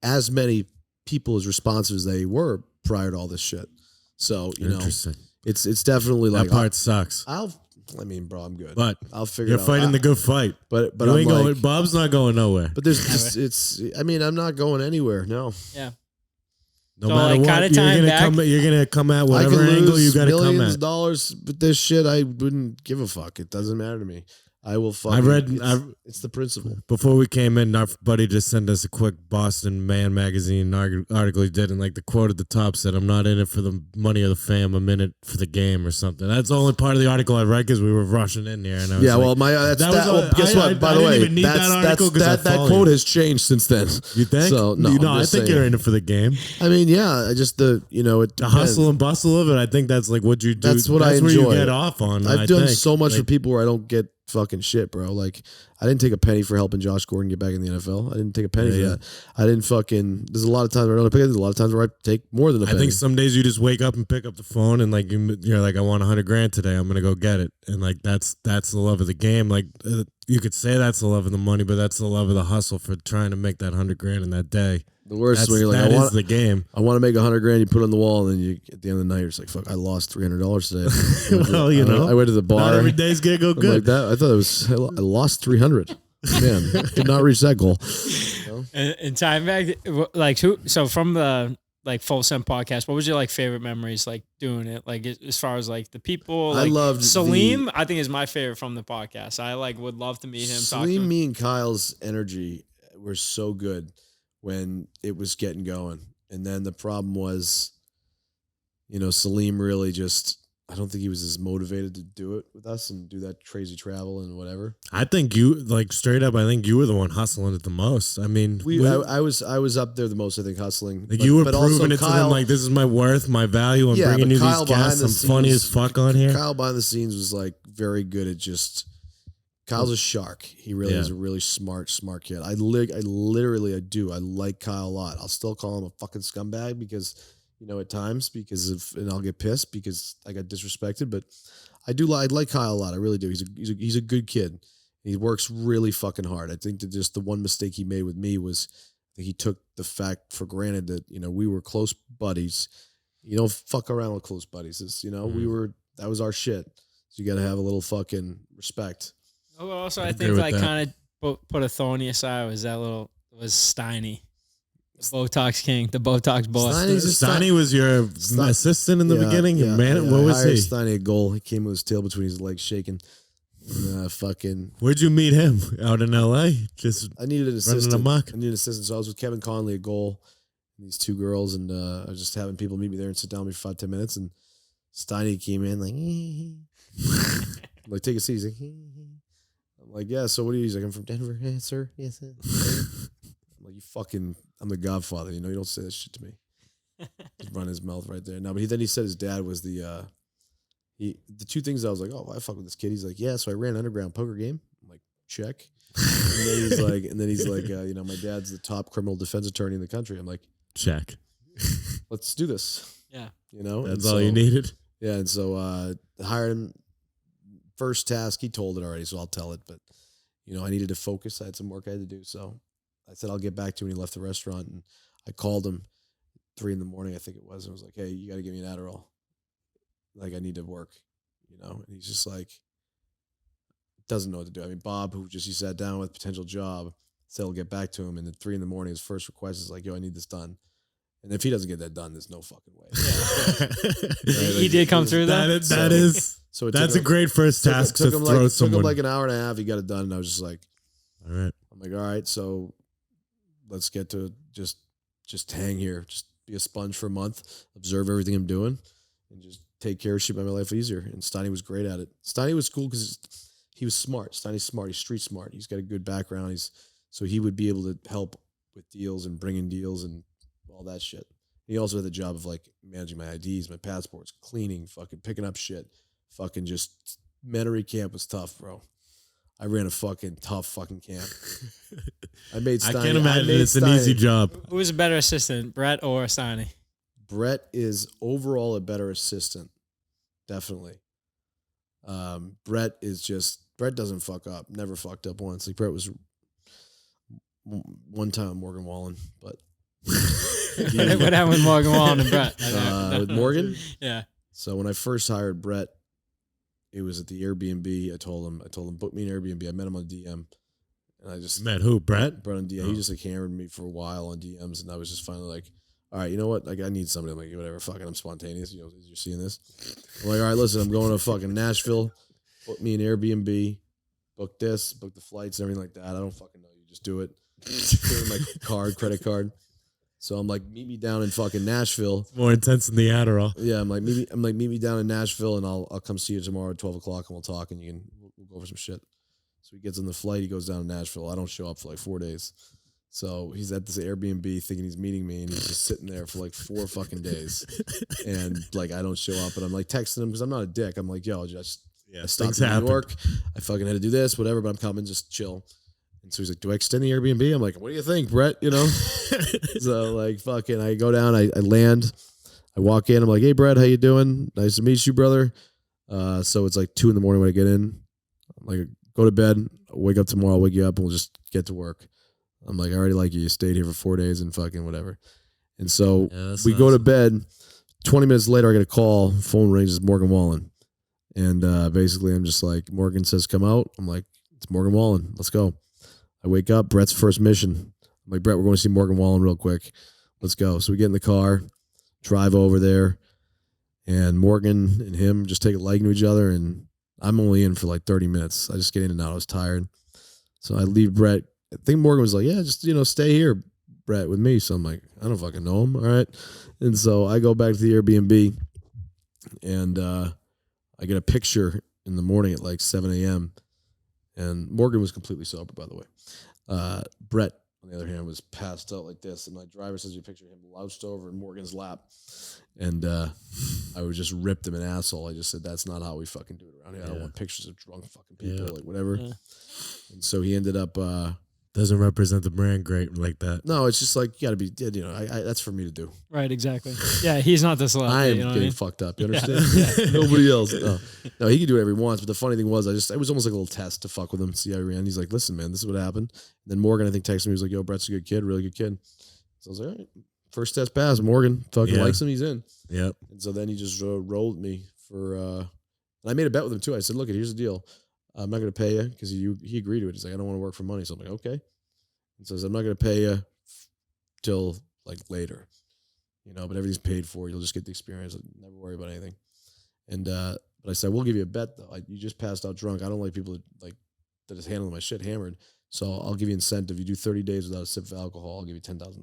as many people as responsive as they were prior to all this shit. So, Interesting. It's definitely like That part sucks. I mean, bro, I'm good. But I'll figure you're it out. fighting the good fight. But You I'm ain't like, going, Bob's not going nowhere. but there's just, I mean, I'm not going anywhere. No. Yeah. No So, matter like, what, kinda tying back- you're gonna come at I whatever could angle lose you got to come millions of at. dollars, but this shit, I wouldn't give a fuck. It doesn't matter to me. I will fucking. It's the principle. Before we came in, our buddy just sent us a quick Boston Man magazine article he did, and like the quote at the top said, "I'm not in it for the money or the fame. I'm in it for the game," or something. That's the only part of the article I read because we were rushing in here. And I was Yeah, like, well, my that that. was Well, guess I- what? By I the didn't way, even need that article 'cause I that follow quote you. has changed since then. you think? So no, I think you're in it for the game. I mean, yeah, I just the Hustle and bustle of it. I think that's like what you do. That's what I where you enjoy. get off on. I've I done think. so much Like, for people where I don't get fucking shit, bro. Like, I didn't take a penny for helping Josh Gordon get back in the NFL. I didn't take a penny for that. I didn't fucking. There's a lot of times where I don't pick it. There's a lot of times where I take more than a penny. I think some days you just wake up and pick up the phone and like you're like, I want $100,000 today. I'm gonna go get it, and like that's the love of the game. Like you could say that's the love of the money, but that's the love of the hustle for trying to make that $100,000 in that day. The worst is when you're like, that I is want the game. I want to make $100,000. You put it on the wall, and then you at the end of the night, you're just like, fuck, I lost $300 today. Well, you know, I went to the bar. Not every day's gonna go I'm good. like that. I thought it was. I lost 300. Man, did not reach that goal. And time back, like so from the like Full Send podcast, what was your like favorite memories like doing it? Like as far as like the people, I like, loved Salim. I think is my favorite from the podcast. I like would love to meet him. Talk to Salim, him. me, and Kyle's energy were so good when it was getting going, and then the problem was, Salim really just. I don't think he was as motivated to do it with us and do that crazy travel and whatever. I think you like straight up. I think you were the one hustling it the most. I mean, I was up there the most. I think hustling. like you were but also proving it to them. Like this is my worth, my value. I'm bringing you Kyle these guests. I'm funny as fuck on here. Kyle behind the scenes was like very good at just. Kyle's a shark. He really is a really smart kid. I literally do. I like Kyle a lot. I'll still call him a fucking scumbag because. At times and I'll get pissed because I got disrespected, but I like Kyle a lot. I really do. He's a good kid. He works really fucking hard. I think that just the one mistake he made with me was that he took the fact for granted that, we were close buddies. You don't fuck around with close buddies. It's, that was our shit. So you got to have a little fucking respect. Oh, also, I I agree think with like that. kind of put a thorn in your side was Steiny, the Botox king, the Botox boss. Steiny's just Steiny was your assistant in the beginning. Man, what was I hired he? Steiny a goal. He came with his tail between his legs shaking. And, fucking. Where'd you meet him? Out in L.A. Just I needed an running assistant. amok. I needed an assistant. So I was with Kevin Conley at goal. And these two girls, and I was just having people meet me there and sit down with me for 5-10 minutes. And Steiny came in like, I'm like, take a seat. He's like, I'm like, yeah. So what are you? He's like, I'm from Denver. Yeah, sir. Yes, sir. I'm like, I'm the godfather. You know, you don't say that shit to me. Just run his mouth right there. No, but then he said his dad was the two things I was like, oh, I fuck with this kid. He's like, yeah. So I ran an underground poker game. I'm like, check. And then he's like, you know, my dad's the top criminal defense attorney in the country. I'm like, Check. let's do this. Yeah. You know, That's and all you so- needed. Yeah, and so hired him. First task, he told it already, so I'll tell it. But you know, I needed to focus. I had some work I had to do, so I said I'll get back to you when he left the restaurant. And I called him 3 a.m, I think it was. And I was like, "Hey, you got to give me an Adderall. Like, I need to work." You know, and he's just like, doesn't know what to do. I mean, Bob, who just he sat down with potential job, said I'll get back to him. And at 3 a.m, his first request is like, "Yo, I need this done." And if he doesn't get that done, there's no fucking way. He did come through that. That is. So it That's took a great first task to throw took someone. him like an hour and a half. He got it done, and I was just like, All right. I'm like, all right, so let's get to just hang here, just be a sponge for a month, observe everything I'm doing, and just take care of shit, make my life easier. And Steiny was great at it. Steiny was cool because he was smart. Steiny's smart. He's street smart. He's got a good background. So he would be able to help with deals and bring in deals and all that shit. He also had the job of like managing my IDs, my passports, cleaning, fucking picking up shit. Fucking just Menery camp was tough, bro. I ran a fucking tough fucking camp. I made Steiny. I can't imagine it's an easy job. Who was a better assistant, Brett or Steiny? Brett is overall a better assistant. Definitely. Brett doesn't fuck up. Never fucked up once. Like Brett was one time Morgan Wallen, but What happened with Morgan Wallen and Brett? with Morgan? Yeah. So when I first hired Brett, it was at the Airbnb. I told him, book me an Airbnb. I met him on DM. And I just Met who? Brett? Brett on DM. Oh. He just like hammered me for a while on DMs, and I was just finally like, all right, you know what? Like I need somebody. I'm like, whatever, fucking I'm spontaneous. You know, you're seeing this. I'm like, all right, listen, I'm going to fucking Nashville. Book me an Airbnb. Book this, book the flights and everything like that. I don't fucking know you. Just do it. Give me my credit card. So I'm like, meet me down in fucking Nashville. More intense than the Adderall. Yeah, meet me down in Nashville, and I'll come see you tomorrow at 12 o'clock, and we'll talk, and we'll go over some shit. So he gets on the flight, he goes down to Nashville. I don't show up for like 4 days. So he's at this Airbnb thinking he's meeting me, and he's just sitting there for like 4 fucking days. And like I don't show up, and I'm like texting him because I'm not a dick. I'm like, yo, I stopped in New York. I fucking had to do this, whatever, but I'm coming, just chill. And so he's like, do I extend the Airbnb? I'm like, what do you think, Brett? You know? So like fucking I go down, I land, I walk in, I'm like, hey Brett, how you doing? Nice to meet you, brother. So it's like 2 a.m. when I get in. I'm like, go to bed, I'll wake up tomorrow, I'll wake you up and we'll just get to work. I'm like, I already like you. You stayed here for 4 days and fucking whatever. And so we go to bed. 20 minutes later, I get a call. Phone rings. It's Morgan Wallen. And basically, I'm just like, Morgan says, come out. I'm like, it's Morgan Wallen. Let's go. I wake up. Brett's first mission. I'm like, Brett, we're going to see Morgan Wallen real quick. Let's go. So we get in the car, drive over there. And Morgan and him just take a liking to each other. And I'm only in for like 30 minutes. I just get in and out. I was tired. So I leave Brett. I think Morgan was like, yeah, just, stay here, Brett, with me. So I'm like, I don't fucking know him. All right. And so I go back to the Airbnb and I get a picture in the morning at like 7 a.m. And Morgan was completely sober, by the way. Brett, on the other hand, was passed out like this. And my driver sends me a picture of him louched over in Morgan's lap. And I was just ripped him an asshole. I just said, that's not how we fucking do it around here. I don't want pictures of drunk fucking people, like whatever. Yeah. And so he ended up... doesn't represent the brand great like that. No, it's just like, you got to be, that's for me to do. Right, exactly. Yeah, he's not the celebrity. I am getting fucked up. You understand? Yeah. Nobody else. No, he can do whatever he wants. But the funny thing was, it was almost like a little test to fuck with him, see how he ran. He's like, listen, man, this is what happened. And then Morgan, I think, texted me. He was like, yo, Brett's a good kid, really good kid. So I was like, all right, first test passed. Morgan fucking likes him. He's in. Yep. And so then he just rolled me for, and I made a bet with him too. I said, look, here's the deal. I'm not going to pay you because he agreed to it. He's like, I don't want to work for money. So I'm like, okay. And says, I'm not going to pay you till like later, but everything's paid for. You'll just get the experience. Never worry about anything. And, but I said, we'll give you a bet though. You just passed out drunk. I don't like people that is handling my shit hammered. So I'll give you incentive. You do 30 days without a sip of alcohol, I'll give you $10,000.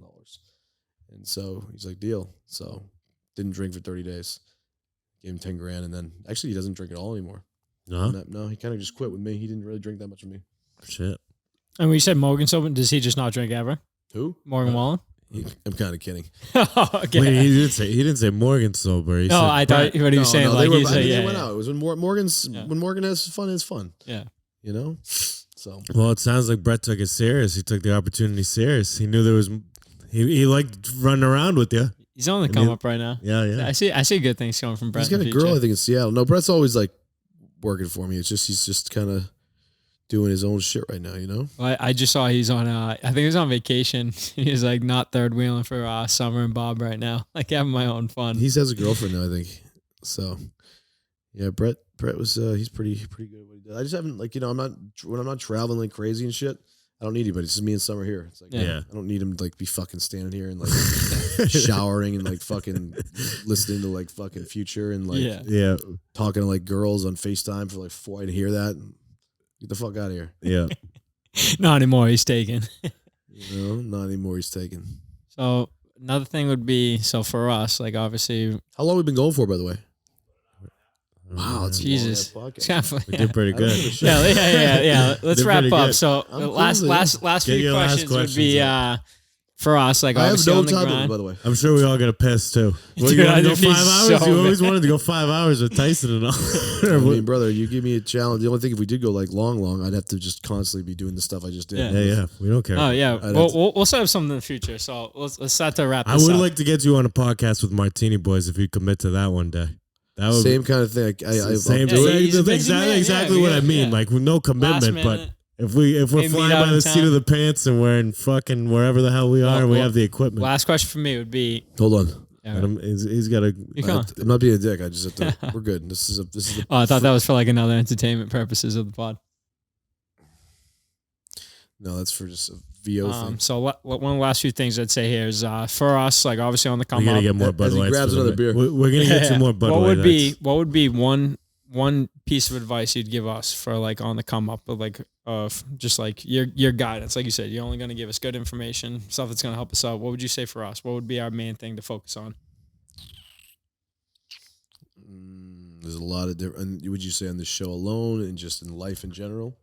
And so he's like, deal. So didn't drink for 30 days. Gave him 10 grand. And then actually he doesn't drink at all anymore. No, he kind of just quit with me. He didn't really drink that much with me. Shit. And when you said Morgan sober, does he just not drink ever? Who? Morgan Wallen? I'm kind of kidding. Okay. Wait, he didn't say Morgan sober. He said I thought what he was saying. No, like they went out. It was when when Morgan has fun, it's fun. Yeah. So. Well, it sounds like Brett took it serious. He took the opportunity serious. He knew there was. He liked running around with you. He's on the come up right now. Yeah. I see good things coming from Brett. He's got a girl, I think, in Seattle. No, Brett's always like working for me. It's just he's just kind of doing his own shit right now, Well, I just saw he's on. I think he's on vacation. He's like not third wheeling for Summer and Bob right now. Like having my own fun. He has a girlfriend now, I think. So, yeah, Brett was he's pretty good at what he does. I just haven't when I'm not traveling like crazy and shit. I don't need anybody. It's just me and Summer here. It's like Yeah. I don't need him to like be fucking standing here and like showering and like fucking listening to like fucking Future and like Yeah. talking to like girls on FaceTime for like 4 hours to hear that. Get the fuck out of here. Yeah. Not anymore. He's taken. Not anymore. He's taken. So another thing would be for us, like obviously. How long have we been going for, by the way? Wow, it's Jesus. a long It's kind of, We did pretty good. Yeah. Let's Did wrap pretty up. good. So the last Get few your last questions would be questions for us, like I have obviously no on the time, grind. by the way. I'm sure we all got a piss too. Well, Dude, you want to go I'd be 5 hours? so You always mad. wanted to go 5 hours with Tyson and all. I mean, brother, you give me a challenge. The only thing, if we did go like long, I'd have to just constantly be doing the stuff I just did. Yeah. We don't care. Oh yeah, I'd have to- we'll set up something in the future. So let's start to wrap I this would up. like to get you on a podcast with Martini Boys if you commit to that one day. That would Same kind of thing. same. Yeah, he's a busy man. Exactly Yeah, what I mean. yeah. Like with no commitment, but minute. if we're Maybe flying meet out by in the seat town. of the pants and we're in fucking wherever the hell we are, and we have the equipment. Last question for me would be. Hold on. He's got a. You come. I'm not being a dick. I just have to. We're good. This is a. Oh, I thought that was for like another entertainment purposes of the pod. No, that's for just a VO thing. So one of the last few things I'd say here is for us, like obviously on the come We're gonna up. get more As Bud he Lights. grabs for the another bit. beer. We're gonna get some more Bud Lights. What would be one piece of advice you'd give us for like on the come up, of like just like your guidance? Like you said, you're only going to give us good information, stuff that's going to help us out. What would you say for us? What would be our main thing to focus on? There's a lot of different. Would you say on the show alone and just in life in general?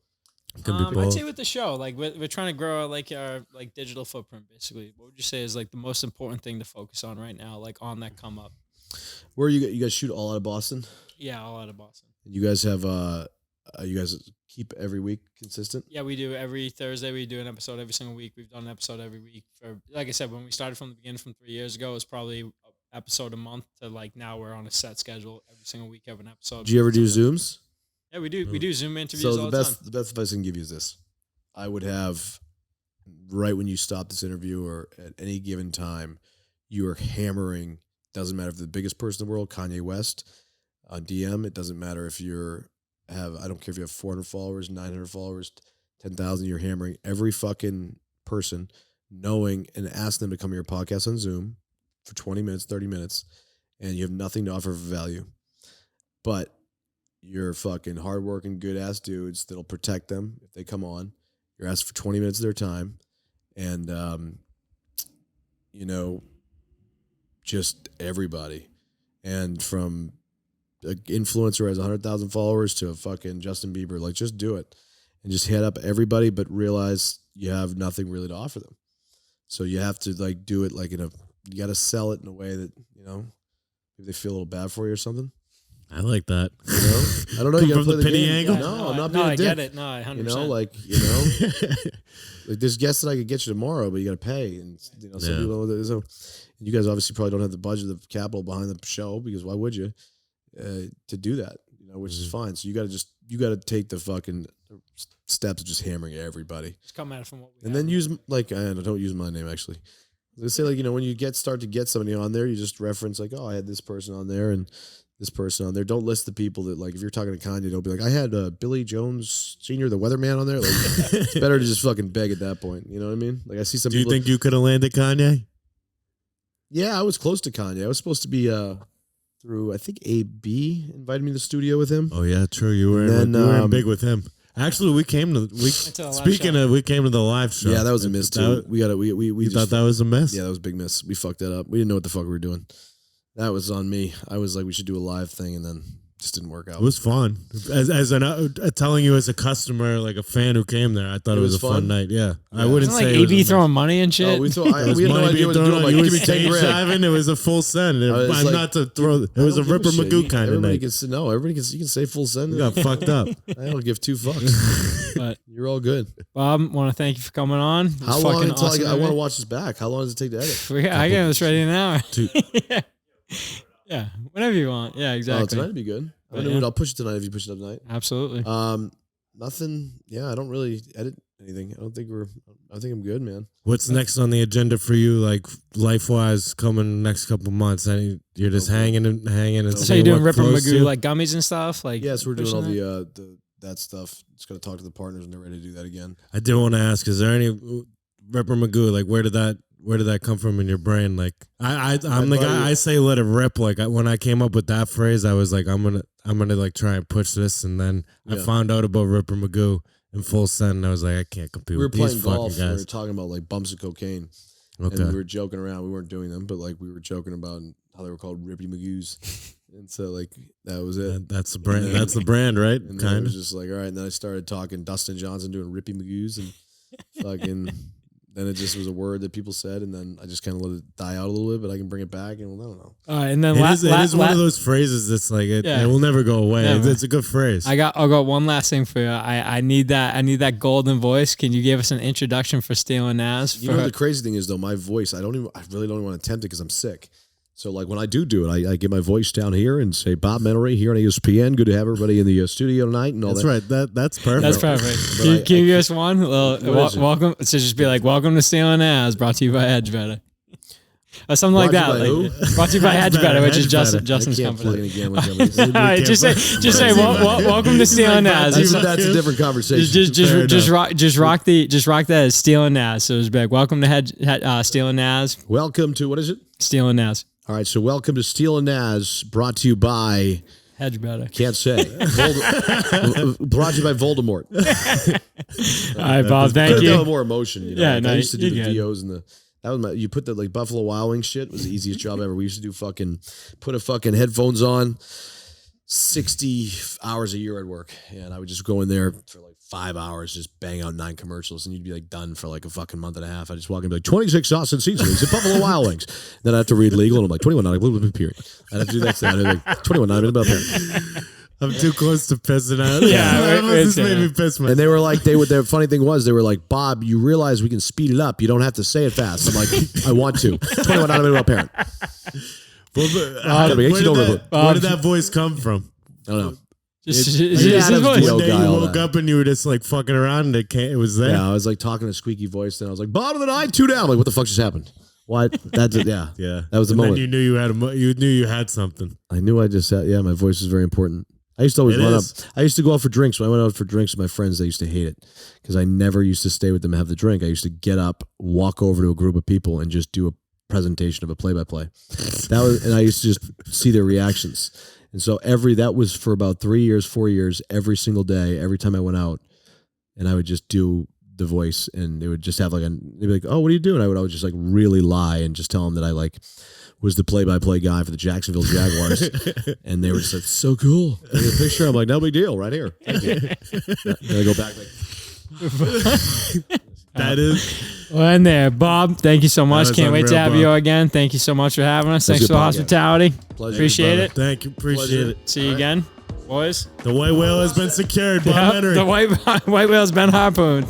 Could be I'd both. say with the show, like we're trying to grow like our like digital footprint. Basically, what would you say is like the most important thing to focus on right now, like on that come up? Where you guys shoot all out of Boston? Yeah, all out of Boston. You guys have you guys keep every week consistent? Yeah, we do every Thursday. We do an episode every single week. We've done an episode every week for, like I said, when we started from the beginning, from 3 years ago, it was probably an episode a month to like now we're on a set schedule. Every single week have an episode. Do you ever do Zooms? Yeah, we do. We do Zoom interviews So all the the time. best advice I can give you is this: I would have right when you stop this interview or at any given time, you are hammering. Doesn't matter if you're the biggest person in the world, Kanye West, on DM. It doesn't matter if I don't care if you have 400 followers, 900 followers, 10,000. You're hammering every fucking person, knowing and asking them to come to your podcast on Zoom for 20 minutes, 30 minutes, and you have nothing to offer for value, but you're fucking hardworking, good ass dudes that'll protect them if they come on. You're asked for 20 minutes of their time, and just everybody, and from an influencer who has 100,000 followers to a fucking Justin Bieber, like just do it and just hit up everybody, but realize you have nothing really to offer them. So you have to like do it like you got to sell it in a way that maybe they feel a little bad for you or something. I like that. I don't know. You got to From play the penny game. angle? No, I'm not being a I dick. get it. No, 100%. Like there's guests that I could get you tomorrow, but you got to pay, and some people. So you guys obviously probably don't have the budget, the capital behind the show, because why would you to do that? Which is fine. So you got to take the fucking steps of just hammering everybody, Just come at it from what we and have. then use don't use my name actually. Let's say when you start to get somebody on there, you just reference like, oh, I had this person on there, and this person on there. Don't list the people that, like, if you're talking to Kanye, don't be like, I had Billy Jones Sr., the weatherman, on there. Like, it's better to just fucking beg at that point. You know what I mean? Like, I see some Do you people. think you could have landed Kanye? Yeah, I was close to Kanye. I was supposed to be through, I think AB invited me to the studio with him. Oh yeah, true. You were in big with him. Actually, we came to we came to the live show. Yeah, that was a miss too. We thought that was a miss. Yeah, that was a big miss. We fucked that up. We didn't know what the fuck we were doing. That was on me. I was like, we should do a live thing, and then just didn't work out. It was fun. As an telling you as a customer, like a fan who came there, I thought it was a fun night. Yeah, I wouldn't Wasn't say like it was AB throwing money and shit. Oh, we had no idea what to do. I'm like, you give were me 10 grand. diving. It was a full send. Like, Not to throw. It was a Ripper Magoo kind of night. Everybody can. You can say full send. We got fucked up. I don't give two fucks. But You're all good. Bob, want to thank you for coming on. It was How long fucking until awesome I want to watch this back? How long does it take to edit? I got this ready in an hour. Two. Yeah, whenever you want. Yeah, Oh, exactly. tonight would be good. But yeah. I'll push it tonight if you push it up tonight. Absolutely. Nothing. Yeah, I don't really edit anything. I think I'm good, man. What's next on the agenda for you, like life wise, coming next couple months? You're just hanging and so seeing you're doing what Ripper flows to Magoo you? like gummies and stuff. Like Yes, we're doing pushing all that? that stuff. Just gotta talk to the partners when they're ready to do that again. I did want to ask: is there any Ripper Magoo? Like, where did that come from in your brain? Like, I'm the guy. I say let it rip. Like when I came up with that phrase, I was like, I'm gonna like try and push this, and then I found out about Ripper Magoo in full send, and I was like, I can't compete We were with these playing golf. fucking And we were guys. talking about like bumps of cocaine, Okay. and we were joking around. We weren't doing them, but like we were joking about how they were called Rippy Magoos, and so like that was it. That's the brand. That's the brand, right? And then it Kind was of. just like, all right. And then I started talking Dustin Johnson doing Rippy Magoos, and fucking. Then it just was a word that people said, and then I just kind of let it die out a little bit, but I can bring it back, and well, I don't know. All right, and then It is one of those phrases that's like it will never go away. Yeah, It's a good phrase. I got one last thing for you. I need that golden voice. Can you give us an introduction for Steele and Nazz? You know what the crazy thing is though, my voice. I really don't even want to attempt it because I'm sick. So like when I do it, I get my voice down here and say Bob Menery here on ESPN. Good to have everybody in the studio tonight and all That's that. right. That's perfect. That's perfect. But Can you give us one? is it? Welcome. So just be like, welcome to Steele and Nazz, brought to you by Hedge Better. Or something like that. Brought to you by Like, brought to you by Hedge Better, which is Hedge Better. Justin's I can't plug company. in again with somebody. All right, just say, welcome to Steele and Nazz. That's a different conversation. Just rock that as Steele and Nazz. So just be like, welcome to Steele and Nazz. Welcome to, what is it? Steele and Nazz. All right, so welcome to Steele and Nazz, brought to you by, Hedge Better. can't say, brought to you by Voldemort. All right, Bob. Thank Could've you. done more emotion. You know? Yeah, Like, no, I used to do the you're good. VOs and that was you put the like Buffalo Wild Wings shit was the easiest job ever. We used to do put a fucking headphones on, 60 hours a year at work, and I would just go in there for like 5 hours, just bang out 9 commercials, and you'd be like done for like a fucking month and a half. I just walk in and be like 26 sauce and seasonings at Buffalo Wild Wings. Then I have to read legal, and I'm like 21.9 period. I have to do that. So I'm like 21.9 period. I'm too close to pissing out. Yeah, This made me piss myself. And they were like, their funny thing was, they were like, Bob, you realize we can speed it up. You don't have to say it fast. I'm like, I want to. 21.9 parent. Where did that voice come from? I don't know. Just Adam's his voice. deal. One day guy, you all woke that. up and you were just like fucking around and it was there. Yeah, I was like talking a squeaky voice, and I was like, bottom of the night, 2 down. I'm like, what the fuck just happened? What? That's it. Yeah. Yeah. That was the And moment. then you knew you had something. I knew I just said, my voice is very important. I used to always run up. I used to go out for drinks. When I went out for drinks with my friends, they used to hate it because I never used to stay with them and have the drink. I used to get up, walk over to a group of people, and just do a presentation of a play-by-play. And I used to just see their reactions. And so that was for about 3 years, 4 years, every single day, every time I went out, and I would just do the voice, and they would just have they'd be like, oh, what are you doing? I would just like really lie and just tell them that I like was the play-by-play guy for the Jacksonville Jaguars. And they were just like, so cool. I get a picture. I'm like, no big deal, right here. Thank you. Then I go back like, That is. Well, in there, Bob. Thank you so much. was Can't wait to unreal, have Bob. you again. Thank you so much for having us. Thanks good for the podcast. hospitality. Pleasure, Appreciate brother. it. Thank you. Appreciate Pleasure. it. See you again, boys. The white whale has been secured. Bob Yep, Menery. the white whale's been harpooned.